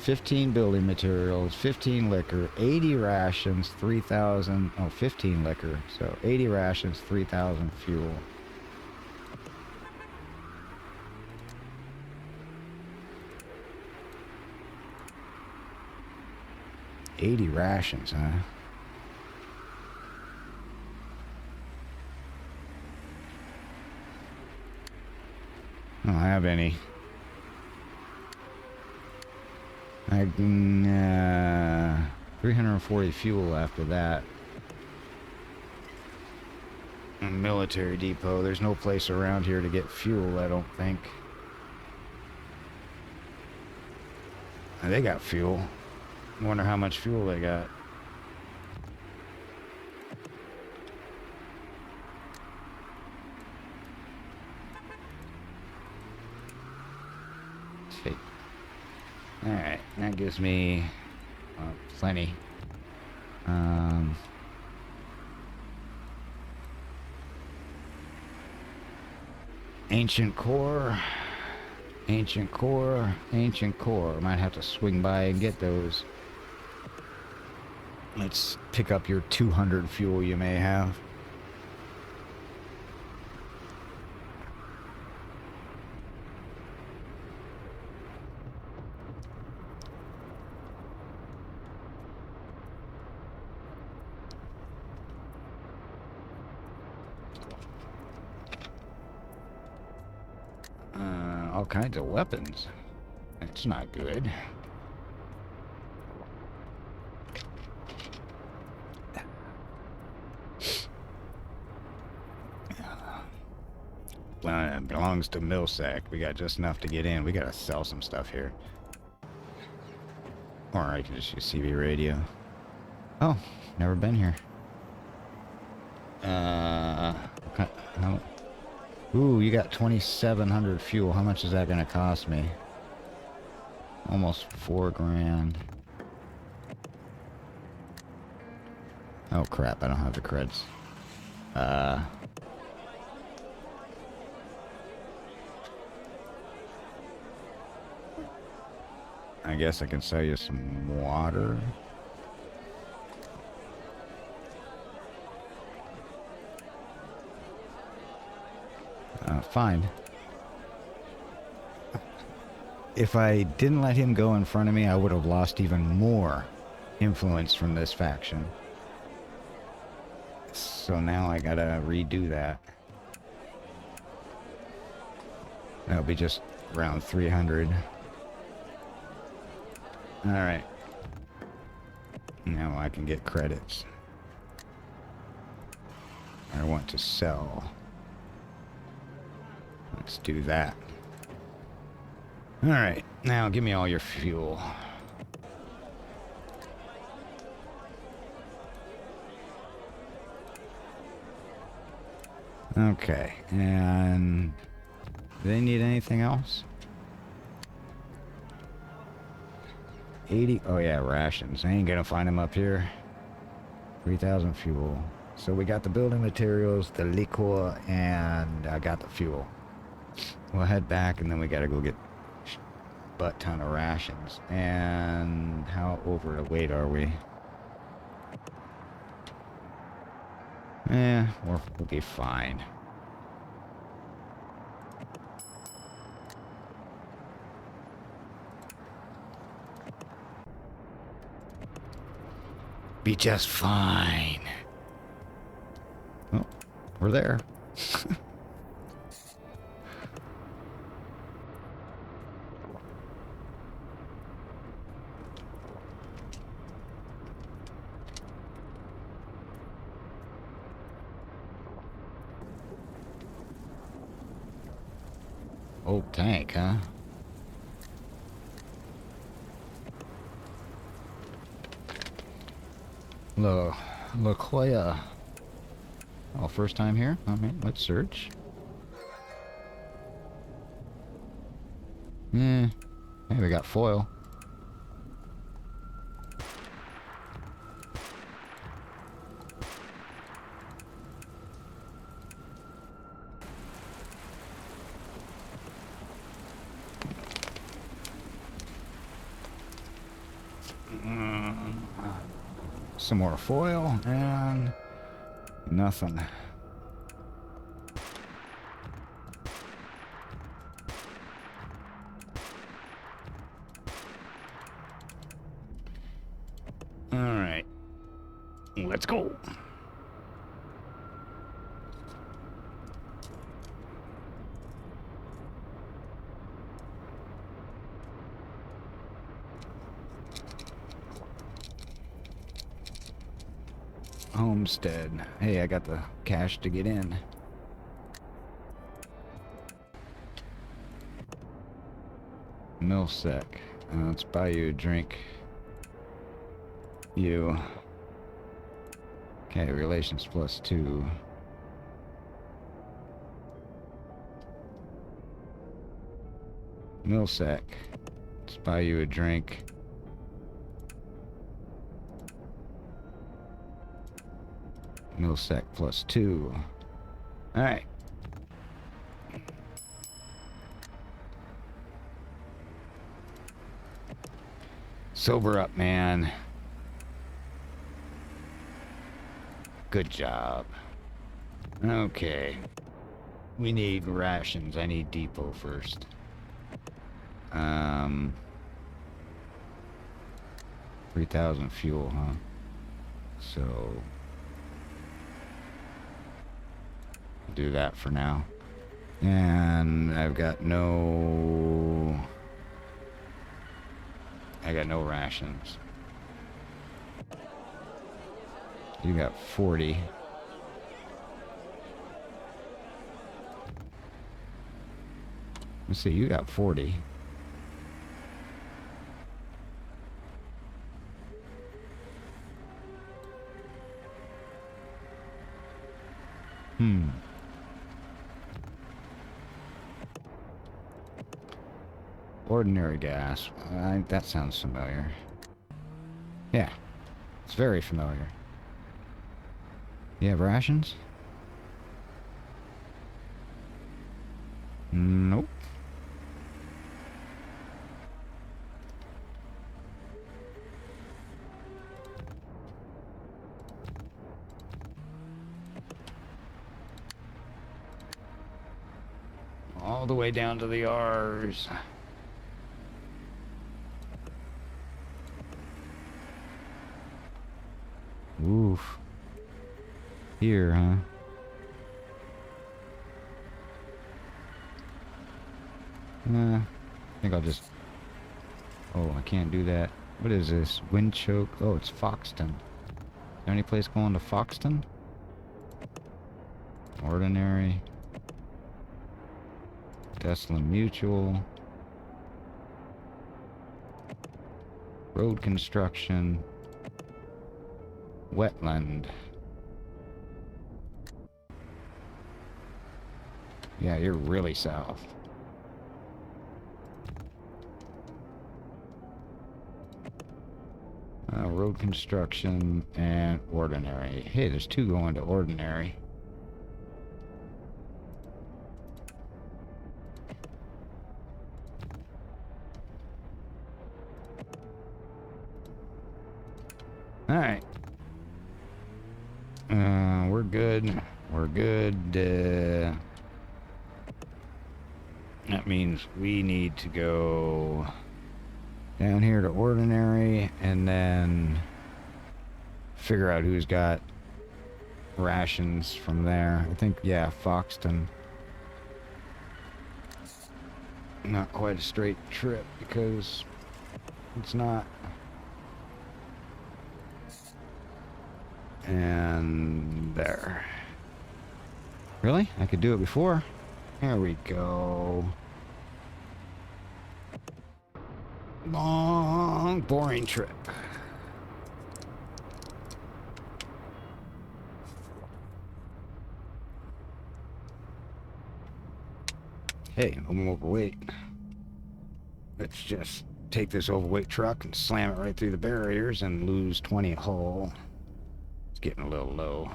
15 building materials, 15 liquor, 80 rations, 3,000... Oh, 15 liquor. So 80 rations, 3,000 fuel. $80 rations, huh? I don't have any. I can, 340 fuel after that. A military depot. There's no place around here to get fuel, I don't think. They got fuel. Wonder how much fuel they got. Alright, that gives me plenty. Ancient core. Ancient core. Ancient core. Might have to swing by and get those. Let's pick up your 200 fuel you may have. All kinds of weapons. That's not good. It belongs to Millsack. We got just enough to get in. We gotta sell some stuff here. Or I can just use CB radio. Oh, never been here. Ooh, you got 2,700 fuel. How much is that gonna cost me? Almost 4 grand. Oh crap, I don't have the creds. I guess I can sell you some water. Fine. If I didn't let him go in front of me, I would have lost even more influence from this faction. So now I gotta redo that. That'll be just around 300. Alright. Now I can get credits. I want to sell. Let's do that. Alright, now give me all your fuel. Okay, and do they need anything else? 80, oh yeah, rations. I ain't gonna find them up here. 3,000 fuel. So we got the building materials, the liquor, and I got the fuel. We'll head back and then we gotta go get a butt ton of rations. And how over the weight are we? We'll be fine. Be just fine. Oh, we're there. Old tank, huh? La Jolla. Oh, first time here? Alright, let's search. Hey, we got foil. Some more foil and nothing. All right, let's go. Homestead. Hey, I got the cash to get in. Millsack. Let's buy you a drink. You. Okay, relations +2. Millsack. Let's buy you a drink. Milsec +2. Alright. Sober up, man. Good job. Okay. We need rations. I need depot first. 3,000 fuel, huh? So do that for now. And I got no rations. You got 40. Let's see, you got 40. Ordinary gas. That sounds familiar. Yeah, it's very familiar. You have rations? Nope. All the way down to the R's. Oof. Here, huh? I think I'll just... Oh, I can't do that. What is this? Wind choke? Oh, it's Foxton. Is there any place going to Foxton? Ordinary. Dustland Mutual. Road construction. Wetland. Yeah, you're really south. Road construction and ordinary. Hey, there's two going to ordinary. Alright. We're good. We're good. That means we need to go down here to ordinary and then figure out who's got rations from there. I think, yeah, Foxton. Not quite a straight trip because it's not. And there. Really? I could do it before. There we go. Long, boring trip. Hey, I'm overweight. Let's just take this overweight truck and slam it right through the barriers and lose 20 hull. It's getting a little low.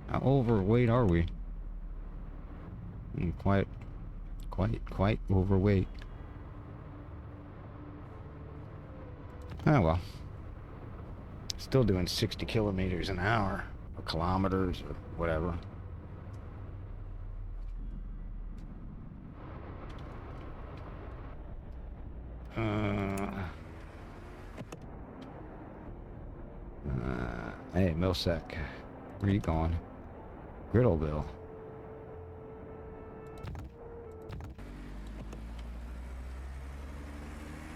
How overweight are we? Quite overweight. Oh well. Still doing 60 kilometers an hour, or kilometers, or whatever. Hey, Milsec, where you going? Griddleville.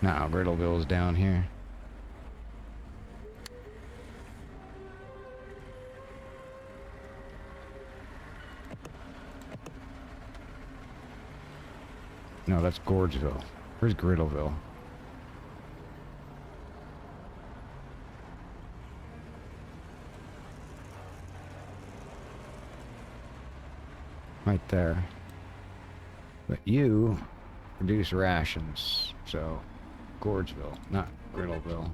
No, Griddleville's down here. No, that's Gorgeville. Where's Griddleville? Right there. But you produce rations, so Gorgeville, not Griddleville.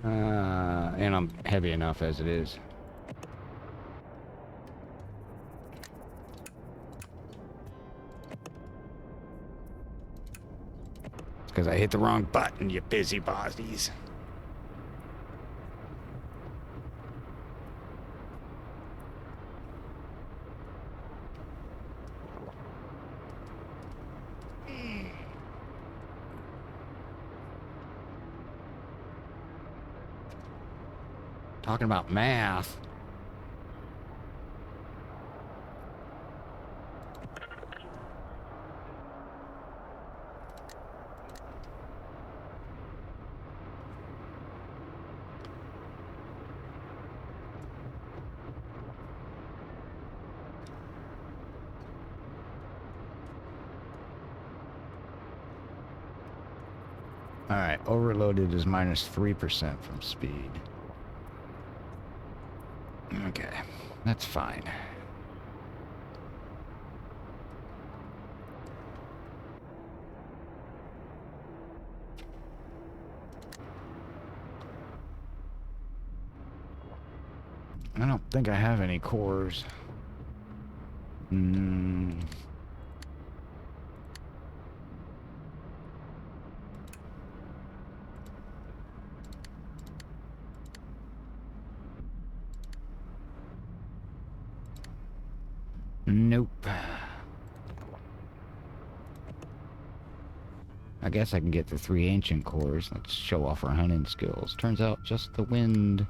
And I'm heavy enough as it is. It's because I hit the wrong button, you busybodies. Talking about math. Alright, overloaded is minus 3% from speed. Okay, that's fine. I don't think I have any cores. Nope. I guess I can get the 3 ancient cores. Let's show off our hunting skills. Turns out just the wind.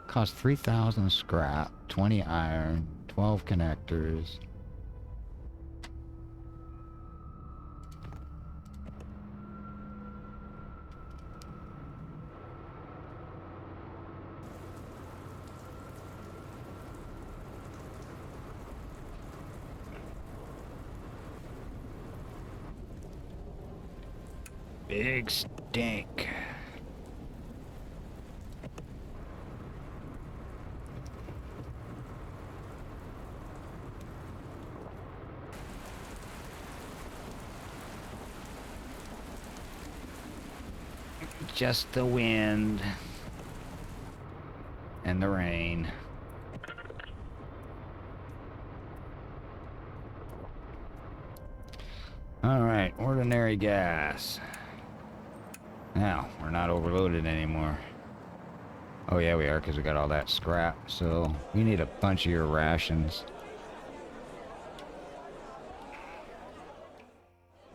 Cost 3,000 scrap, 20 iron, 12 connectors. Big stink. Just the wind and the rain. All right, ordinary gas. Now, we're not overloaded anymore. Oh yeah, we are, because we got all that scrap. So, we need a bunch of your rations.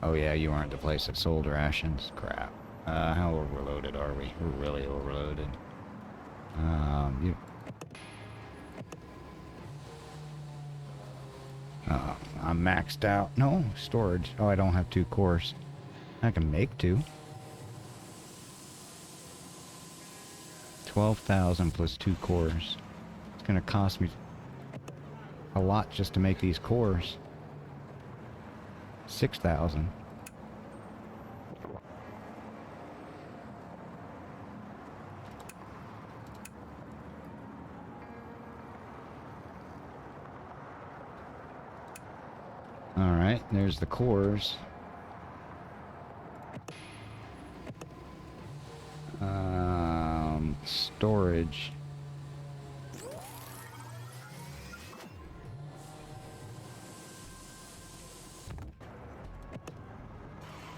Oh yeah, you aren't the place that sold rations. Crap. How overloaded are we? We're really overloaded. I'm maxed out. No, storage. Oh, I don't have 2 cores. I can make 2. 12,000 plus 2 cores. It's gonna cost me a lot just to make these cores. 6,000. Alright, there's the cores. Storage.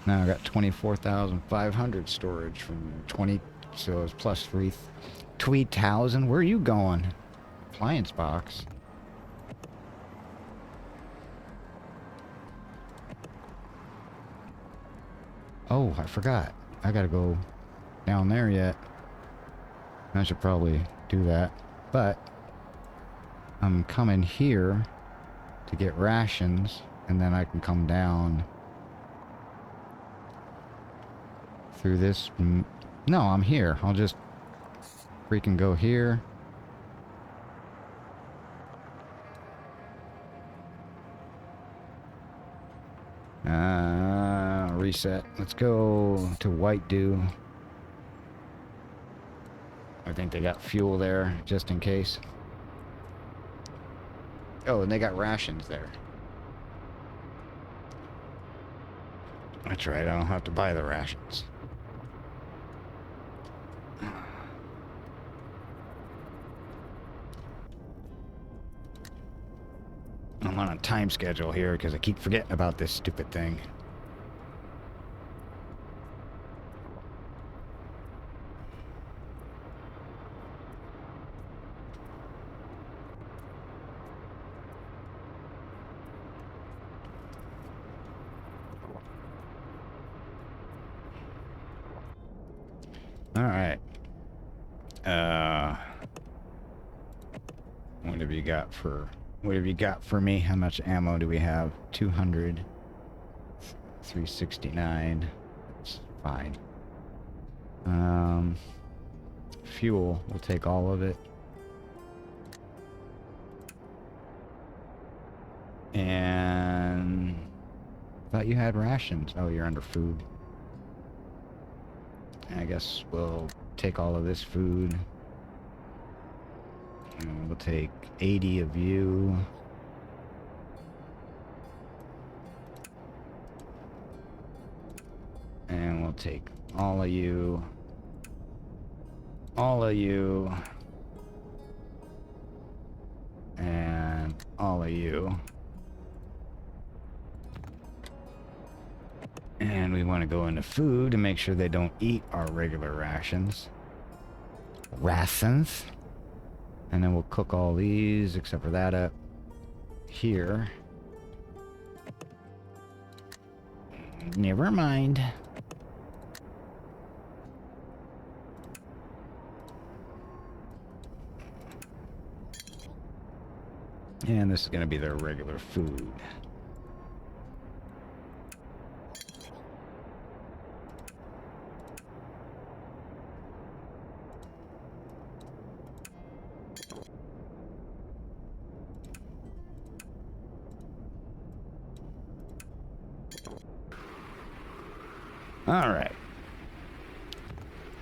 Now I got 24,500 storage from 20, so it's plus 3,000. Where are you going? Appliance box. Oh, I forgot. I gotta go down there yet. I should probably do that. But I'm coming here to get rations, and then I can come down through this. No, I'm here. I'll just freaking go here. Reset. Let's go to White Dew. I think they got fuel there, just in case. Oh, and they got rations there. That's right, I don't have to buy the rations. I'm on a time schedule here because I keep forgetting about this stupid thing. All right. What have you got for me? How much ammo do we have? 200. 369. That's fine. Fuel. We'll take all of it. And I thought you had rations. Oh, you're under food. I guess we'll take all of this food. And we'll take 80 of you. And we'll take all of you. All of you. And all of you. And we want to go into food to make sure they don't eat our regular rations. Rations. And then we'll cook all these, except for that up here. Never mind. And this is going to be their regular food. All right.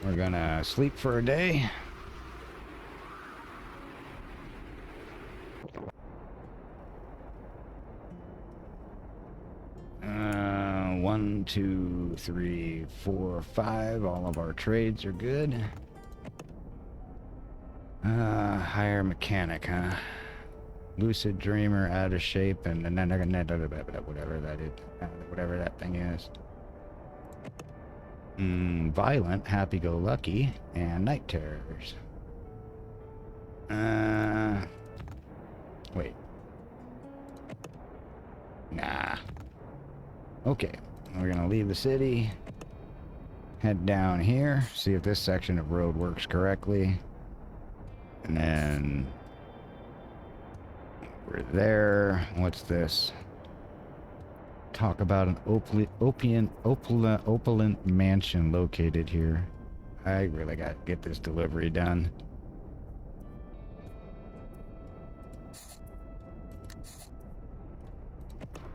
We're gonna sleep for a day. One, two, three, four, five. All of our trades are good. Hire mechanic, huh? Lucid dreamer, out of shape, and whatever that is, whatever that thing is. Violent, happy-go-lucky, and night terrors. Wait. Nah. Okay, we're gonna leave the city, head down here, see if this section of road works correctly, and then we're there. What's this? Talk about an opulent mansion located here. I really got to get this delivery done.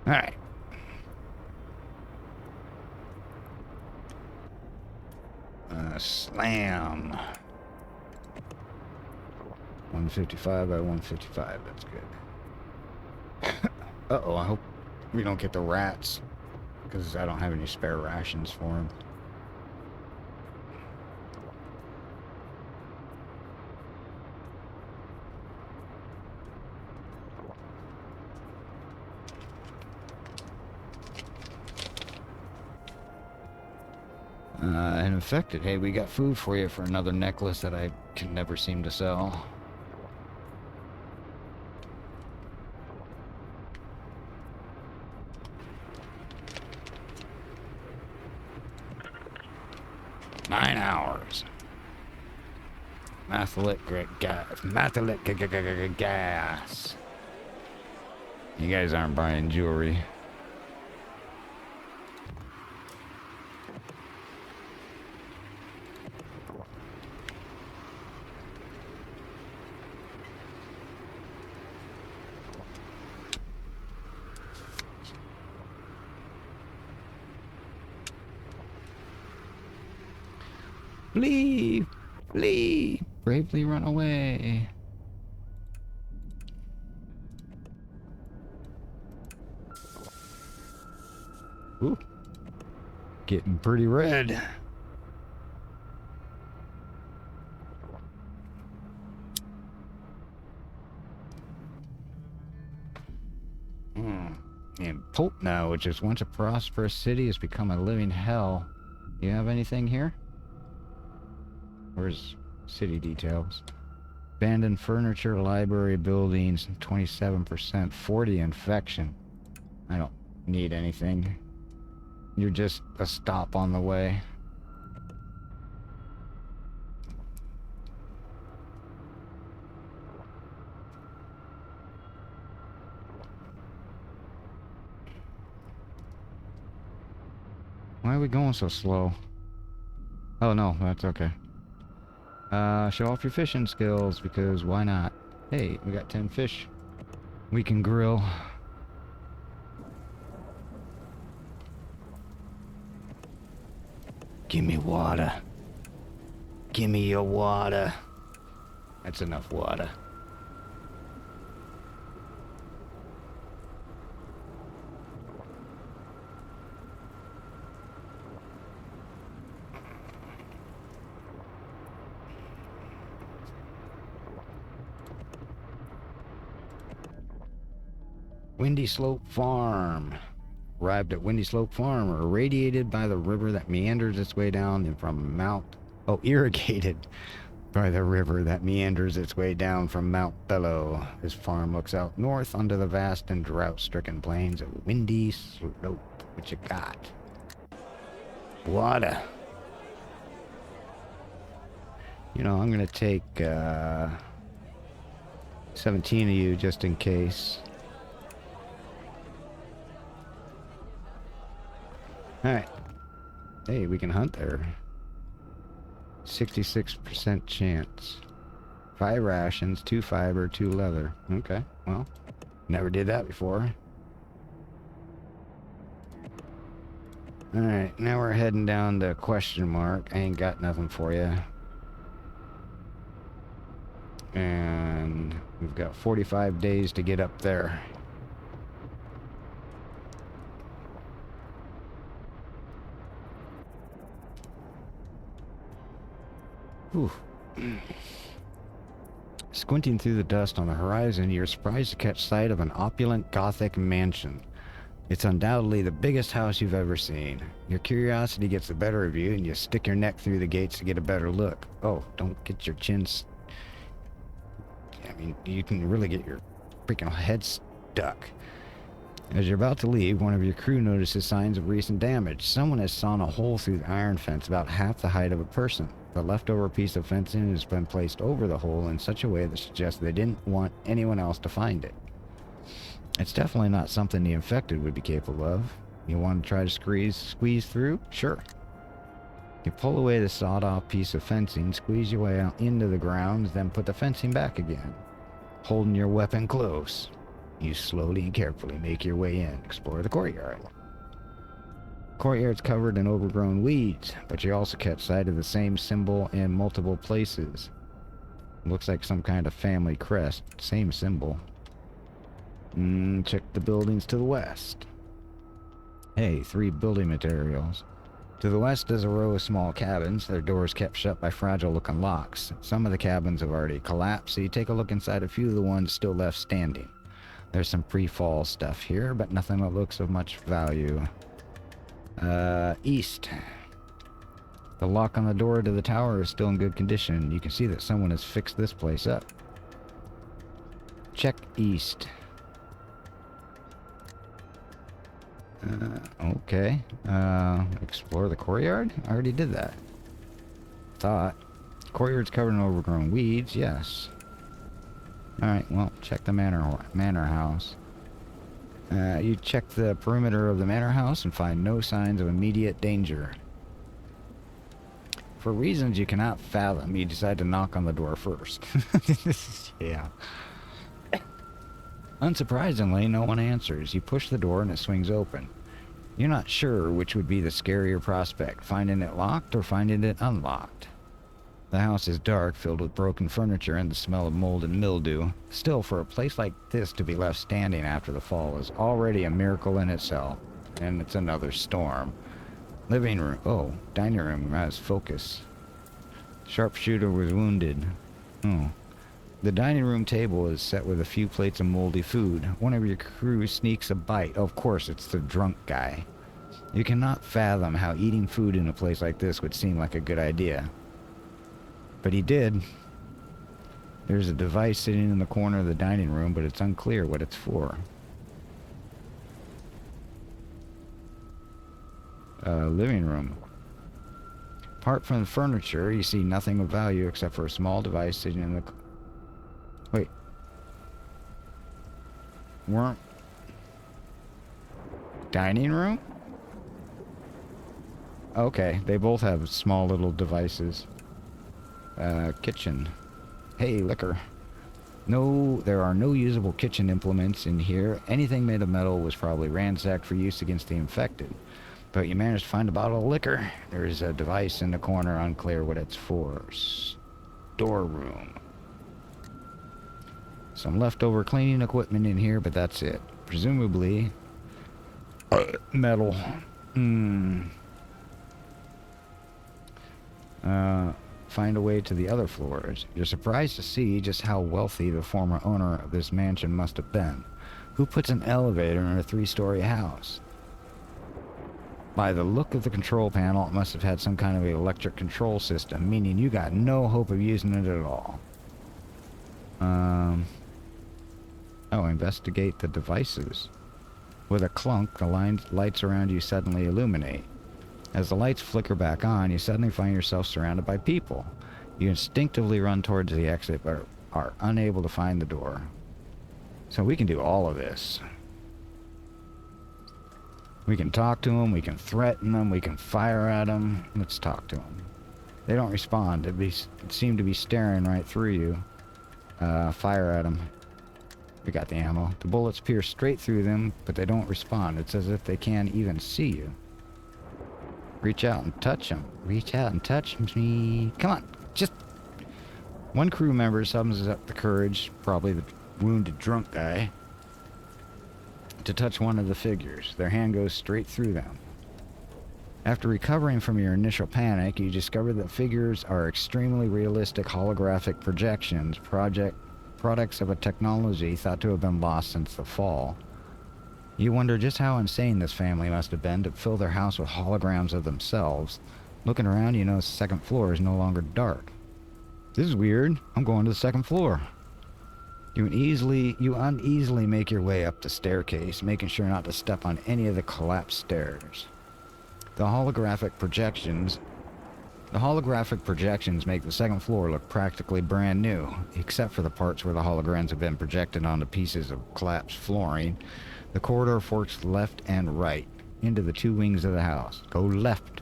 All right. Slam. 155 by 155. That's good. Uh-oh, I hope we don't get the rats, because I don't have any spare rations for them. And infected. Hey, we got food for you for another necklace that I can never seem to sell. Nine hours. Methylic gas. You guys aren't buying jewelry. Flee! Flee! Bravely run away. Ooh. Getting pretty red. And Poltna, which is once a prosperous city, has become a living hell. You have anything here? Where's city details? Abandoned furniture, library buildings, 27%, 40 infection. I don't need anything. You're just a stop on the way. Why are we going so slow? Oh no, that's okay. Show off your fishing skills, because why not? Hey, we got 10 fish. We can grill. Give me water. Give me your water. That's enough water. Windy Slope Farm. Arrived at Windy Slope Farm, irradiated by the river that meanders its way down from Mount... Oh, irrigated by the river that meanders its way down from Mount Bellow. This farm looks out north onto the vast and drought-stricken plains of Windy Slope. What you got? Water. You know, I'm gonna take 17 of you just in case. Alright. Hey, we can hunt there. 66% chance. 5 rations, 2 fiber, 2 leather. Okay, well, never did that before. Alright, now we're heading down to question mark. I ain't got nothing for you. And we've got 45 days to get up there. Whew. Squinting through the dust on the horizon, you're surprised to catch sight of an opulent Gothic mansion. It's undoubtedly the biggest house you've ever seen. Your curiosity gets the better of you, and you stick your neck through the gates to get a better look. Oh, don't get your chin... I mean, you can really get your freaking head stuck. As you're about to leave, one of your crew notices signs of recent damage. Someone has sawn a hole through the iron fence about half the height of a person. The leftover piece of fencing has been placed over the hole in such a way that suggests they didn't want anyone else to find it. It's definitely not something the infected would be capable of. You want to try to squeeze through? Sure. You pull away the sawed-off piece of fencing, squeeze your way out into the grounds, then put the fencing back again, holding your weapon close. You slowly and carefully make your way in, explore the courtyard. Courtyard's covered in overgrown weeds, but you also catch sight of the same symbol in multiple places. Looks like some kind of family crest. Same symbol. Check the buildings to the west. Hey, 3 building materials. To the west is a row of small cabins, their doors kept shut by fragile-looking locks. Some of the cabins have already collapsed, so you take a look inside a few of the ones still left standing. There's some pre-fall stuff here, but nothing that looks of much value. East. The lock on the door to the tower is still in good condition. You can see that someone has fixed this place up. Check east. Okay. Explore the courtyard? I already did that. Thought. Courtyard's covered in overgrown weeds, yes. Alright, well, check the manor house. You check the perimeter of the manor house and find no signs of immediate danger. For reasons you cannot fathom, you decide to knock on the door first. Yeah. Unsurprisingly, no one answers. You push the door and it swings open. You're not sure which would be the scarier prospect, finding it locked or finding it unlocked. The house is dark, filled with broken furniture and the smell of mold and mildew. Still, for a place like this to be left standing after the fall is already a miracle in itself. And it's another storm. Living room. Oh, dining room has focus. Sharpshooter was wounded. Oh. The dining room table is set with a few plates of moldy food. One of your crew sneaks a bite. Oh, of course, it's the drunk guy. You cannot fathom how eating food in a place like this would seem like a good idea. But he did. There's a device sitting in the corner of the dining room, but it's unclear what it's for. Living room. Apart from the furniture, you see nothing of value except for a small device sitting in the... Wait. Weren't... Dining room? Okay, they both have small little devices. Kitchen. Hey, liquor. No, there are no usable kitchen implements in here. Anything made of metal was probably ransacked for use against the infected. But you managed to find a bottle of liquor. There's a device in the corner, unclear what it's for. Storeroom. Some leftover cleaning equipment in here, but that's it. Presumably... metal. Find a way to the other floors. You're surprised to see just how wealthy the former owner of this mansion must have been. Who puts an elevator in a 3-story house? By the look of the control panel, it must have had some kind of electric control system, meaning you got no hope of using it at all. Oh, investigate the devices. With a clunk, the lights around you suddenly illuminate. As the lights flicker back on, you suddenly find yourself surrounded by people. You instinctively run towards the exit, but are unable to find the door. So we can do all of this. We can talk to them, we can threaten them, we can fire at them. Let's talk to them. They don't respond. It seemed to be staring right through you. Fire at them. We got the ammo. The bullets pierce straight through them, but they don't respond. It's as if they can't even see you. Reach out and touch them. Reach out and touch me. Come on, just... One crew member summons up the courage, probably the wounded drunk guy, to touch one of the figures. Their hand goes straight through them. After recovering from your initial panic, you discover that figures are extremely realistic holographic projections, products of a technology thought to have been lost since the fall. You wonder just how insane this family must have been to fill their house with holograms of themselves. Looking around, you notice the second floor is no longer dark. This is weird. I'm going to the second floor. You uneasily make your way up the staircase, making sure not to step on any of the collapsed stairs. The holographic projections make the second floor look practically brand new, except for the parts where the holograms have been projected onto pieces of collapsed flooring. The corridor forks left and right into the 2 wings of the house. Go left.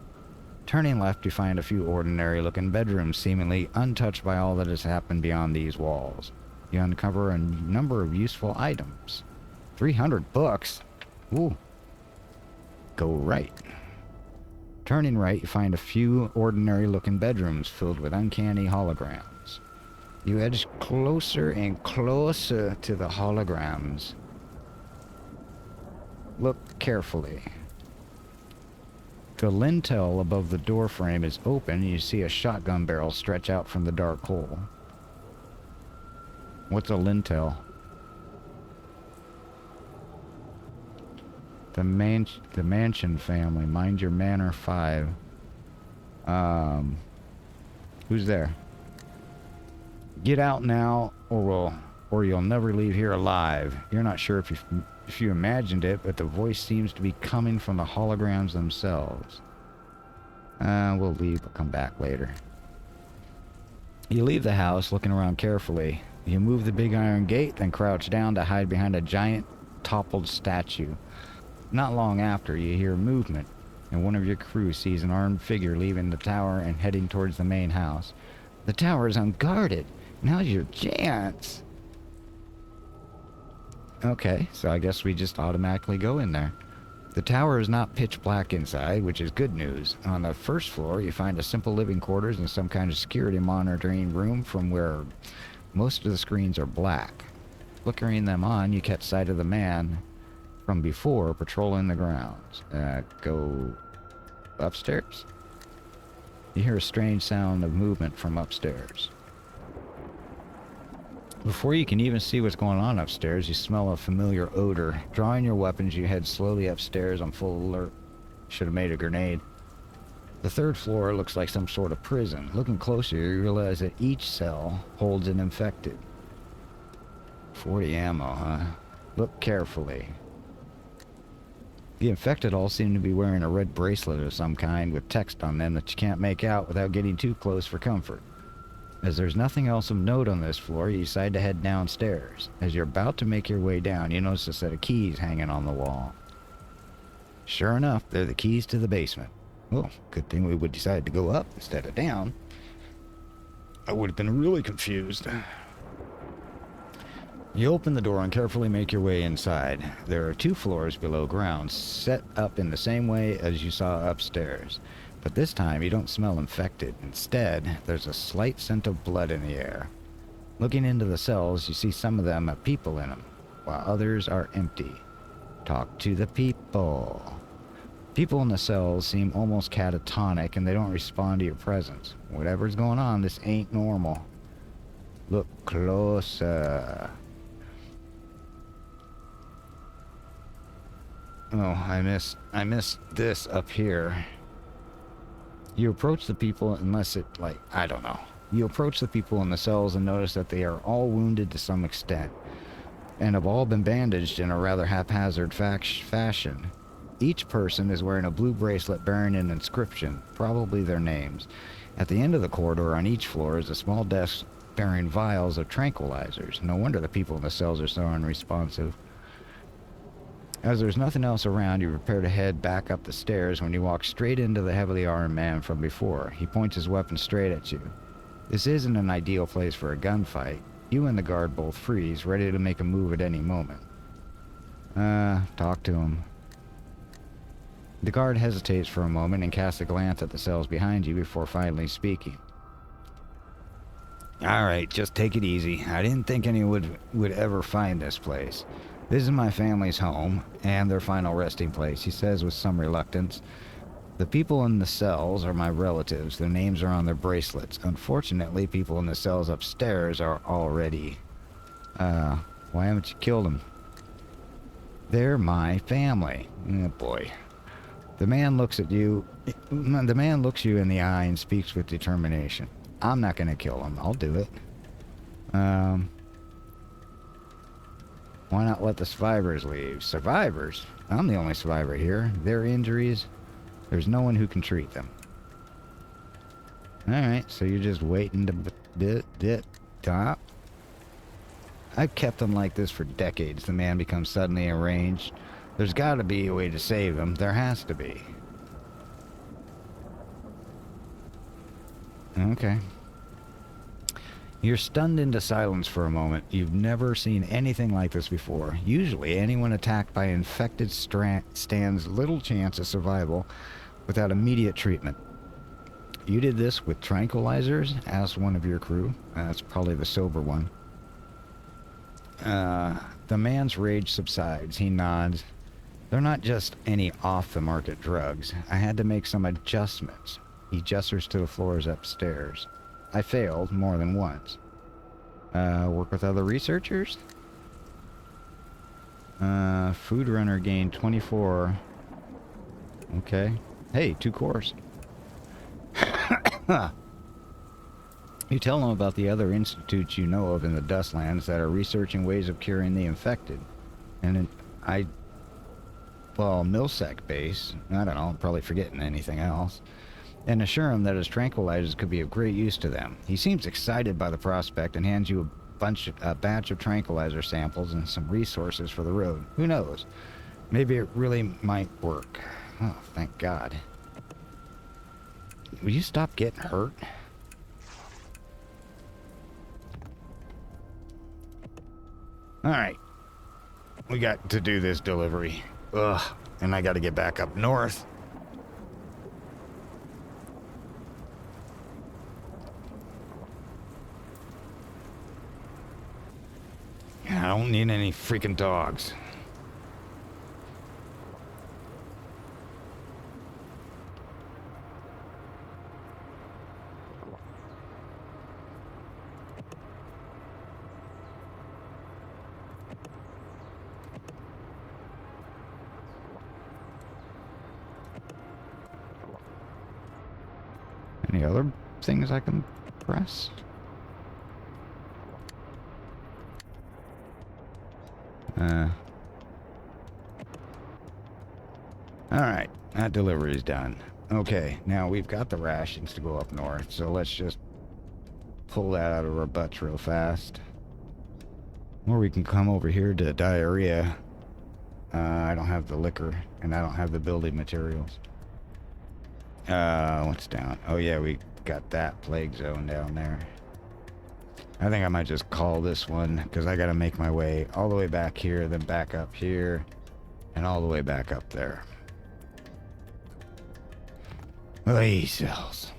Turning left, you find a few ordinary-looking bedrooms, seemingly untouched by all that has happened beyond these walls. You uncover a number of useful items. 300 books? Ooh. Go right. Turning right, you find a few ordinary-looking bedrooms filled with uncanny holograms. You edge closer and closer to the holograms. Look carefully. The lintel above the door frame is open, and you see a shotgun barrel stretch out from the dark hole. What's a lintel? The mansion family. Mind your manner 5. Who's there? Get out now, or you'll never leave here alive. You're not sure if you imagined it, but the voice seems to be coming from the holograms themselves. We'll leave, but come back later. You leave the house, looking around carefully. You move the big iron gate, then crouch down to hide behind a giant, toppled statue. Not long after, you hear movement, and one of your crew sees an armed figure leaving the tower and heading towards the main house. The tower is unguarded. Now's your chance. Okay, so I guess we just automatically go in there. The tower is not pitch black inside, which is good news. On the first floor, you find a simple living quarters and some kind of security monitoring room from where most of the screens are black. Flickering them on, you catch sight of the man from before patrolling the grounds. Go upstairs? You hear a strange sound of movement from upstairs. Before you can even see what's going on upstairs, you smell a familiar odor. Drawing your weapons, you head slowly upstairs on full alert. Should have made a grenade. The third floor looks like some sort of prison. Looking closer, you realize that each cell holds an infected. 40 ammo, huh? Look carefully. The infected all seem to be wearing a red bracelet of some kind with text on them that you can't make out without getting too close for comfort. As there's nothing else of note on this floor, you decide to head downstairs. As you're about to make your way down, you notice a set of keys hanging on the wall. Sure enough, they're the keys to the basement. Well, good thing we would decide to go up instead of down. I would have been really confused. You open the door and carefully make your way inside. There are 2 floors below ground, set up in the same way as you saw upstairs. But this time, you don't smell infected. Instead, there's a slight scent of blood in the air. Looking into the cells, you see some of them have people in them, while others are empty. Talk to the people. People in the cells seem almost catatonic, and they don't respond to your presence. Whatever's going on, this ain't normal. Look closer. Oh, I missed this up here. You approach the people unless it, I don't know. You approach the people in the cells and notice that they are all wounded to some extent, and have all been bandaged in a rather haphazard fashion. Each person is wearing a blue bracelet bearing an inscription, probably their names. At the end of the corridor on each floor is a small desk bearing vials of tranquilizers. No wonder the people in the cells are so unresponsive. As there's nothing else around, you prepare to head back up the stairs when you walk straight into the heavily armed man from before. He points his weapon straight at you. This isn't an ideal place for a gunfight. You and the guard both freeze, ready to make a move at any moment. Talk to him. The guard hesitates for a moment and casts a glance at the cells behind you before finally speaking. Alright, just take it easy. I didn't think anyone would ever find this place. This is my family's home, and their final resting place, he says with some reluctance. The people in the cells are my relatives. Their names are on their bracelets. Unfortunately, people in the cells upstairs are already... why haven't you killed them? They're my family. Oh, boy. The man looks you in the eye and speaks with determination. I'm not going to kill them. I'll do it. Why not let the survivors leave? Survivors? I'm the only survivor here. Their injuries, there's no one who can treat them. Alright, so you're just waiting to stop? I've kept them like this for decades. The man becomes suddenly enraged. There's got to be a way to save them. There has to be. Okay. You're stunned into silence for a moment. You've never seen anything like this before. Usually, anyone attacked by infected stands little chance of survival without immediate treatment. You did this with tranquilizers? Asked one of your crew. That's probably the sober one. The man's rage subsides. He nods. They're not just any off-the-market drugs. I had to make some adjustments. He gestures to the floors upstairs. I failed more than once. Work with other researchers? Food runner gained 24. Okay. Hey, 2 cores. You tell them about the other institutes you know of in the Dustlands that are researching ways of curing the infected. And Milsec base. I don't know, I'm probably forgetting anything else. And assure him that his tranquilizers could be of great use to them. He seems excited by the prospect and hands you a batch of tranquilizer samples and some resources for the road. Who knows? Maybe it really might work. Oh, thank God. Will you stop getting hurt? Alright. We got to do this delivery. Ugh. And I got to get back up north. I don't need any freaking dogs. Any other things I can press? Alright, that delivery is done. Okay, now we've got the rations to go up north, so let's just pull that out of our butts real fast. Or we can come over here to diarrhea. I don't have the liquor, and I don't have the building materials. What's down? Oh yeah, we got that plague zone down there. I think I might just call this one, because I gotta make my way all the way back here, then back up here, and all the way back up there. Oy cells.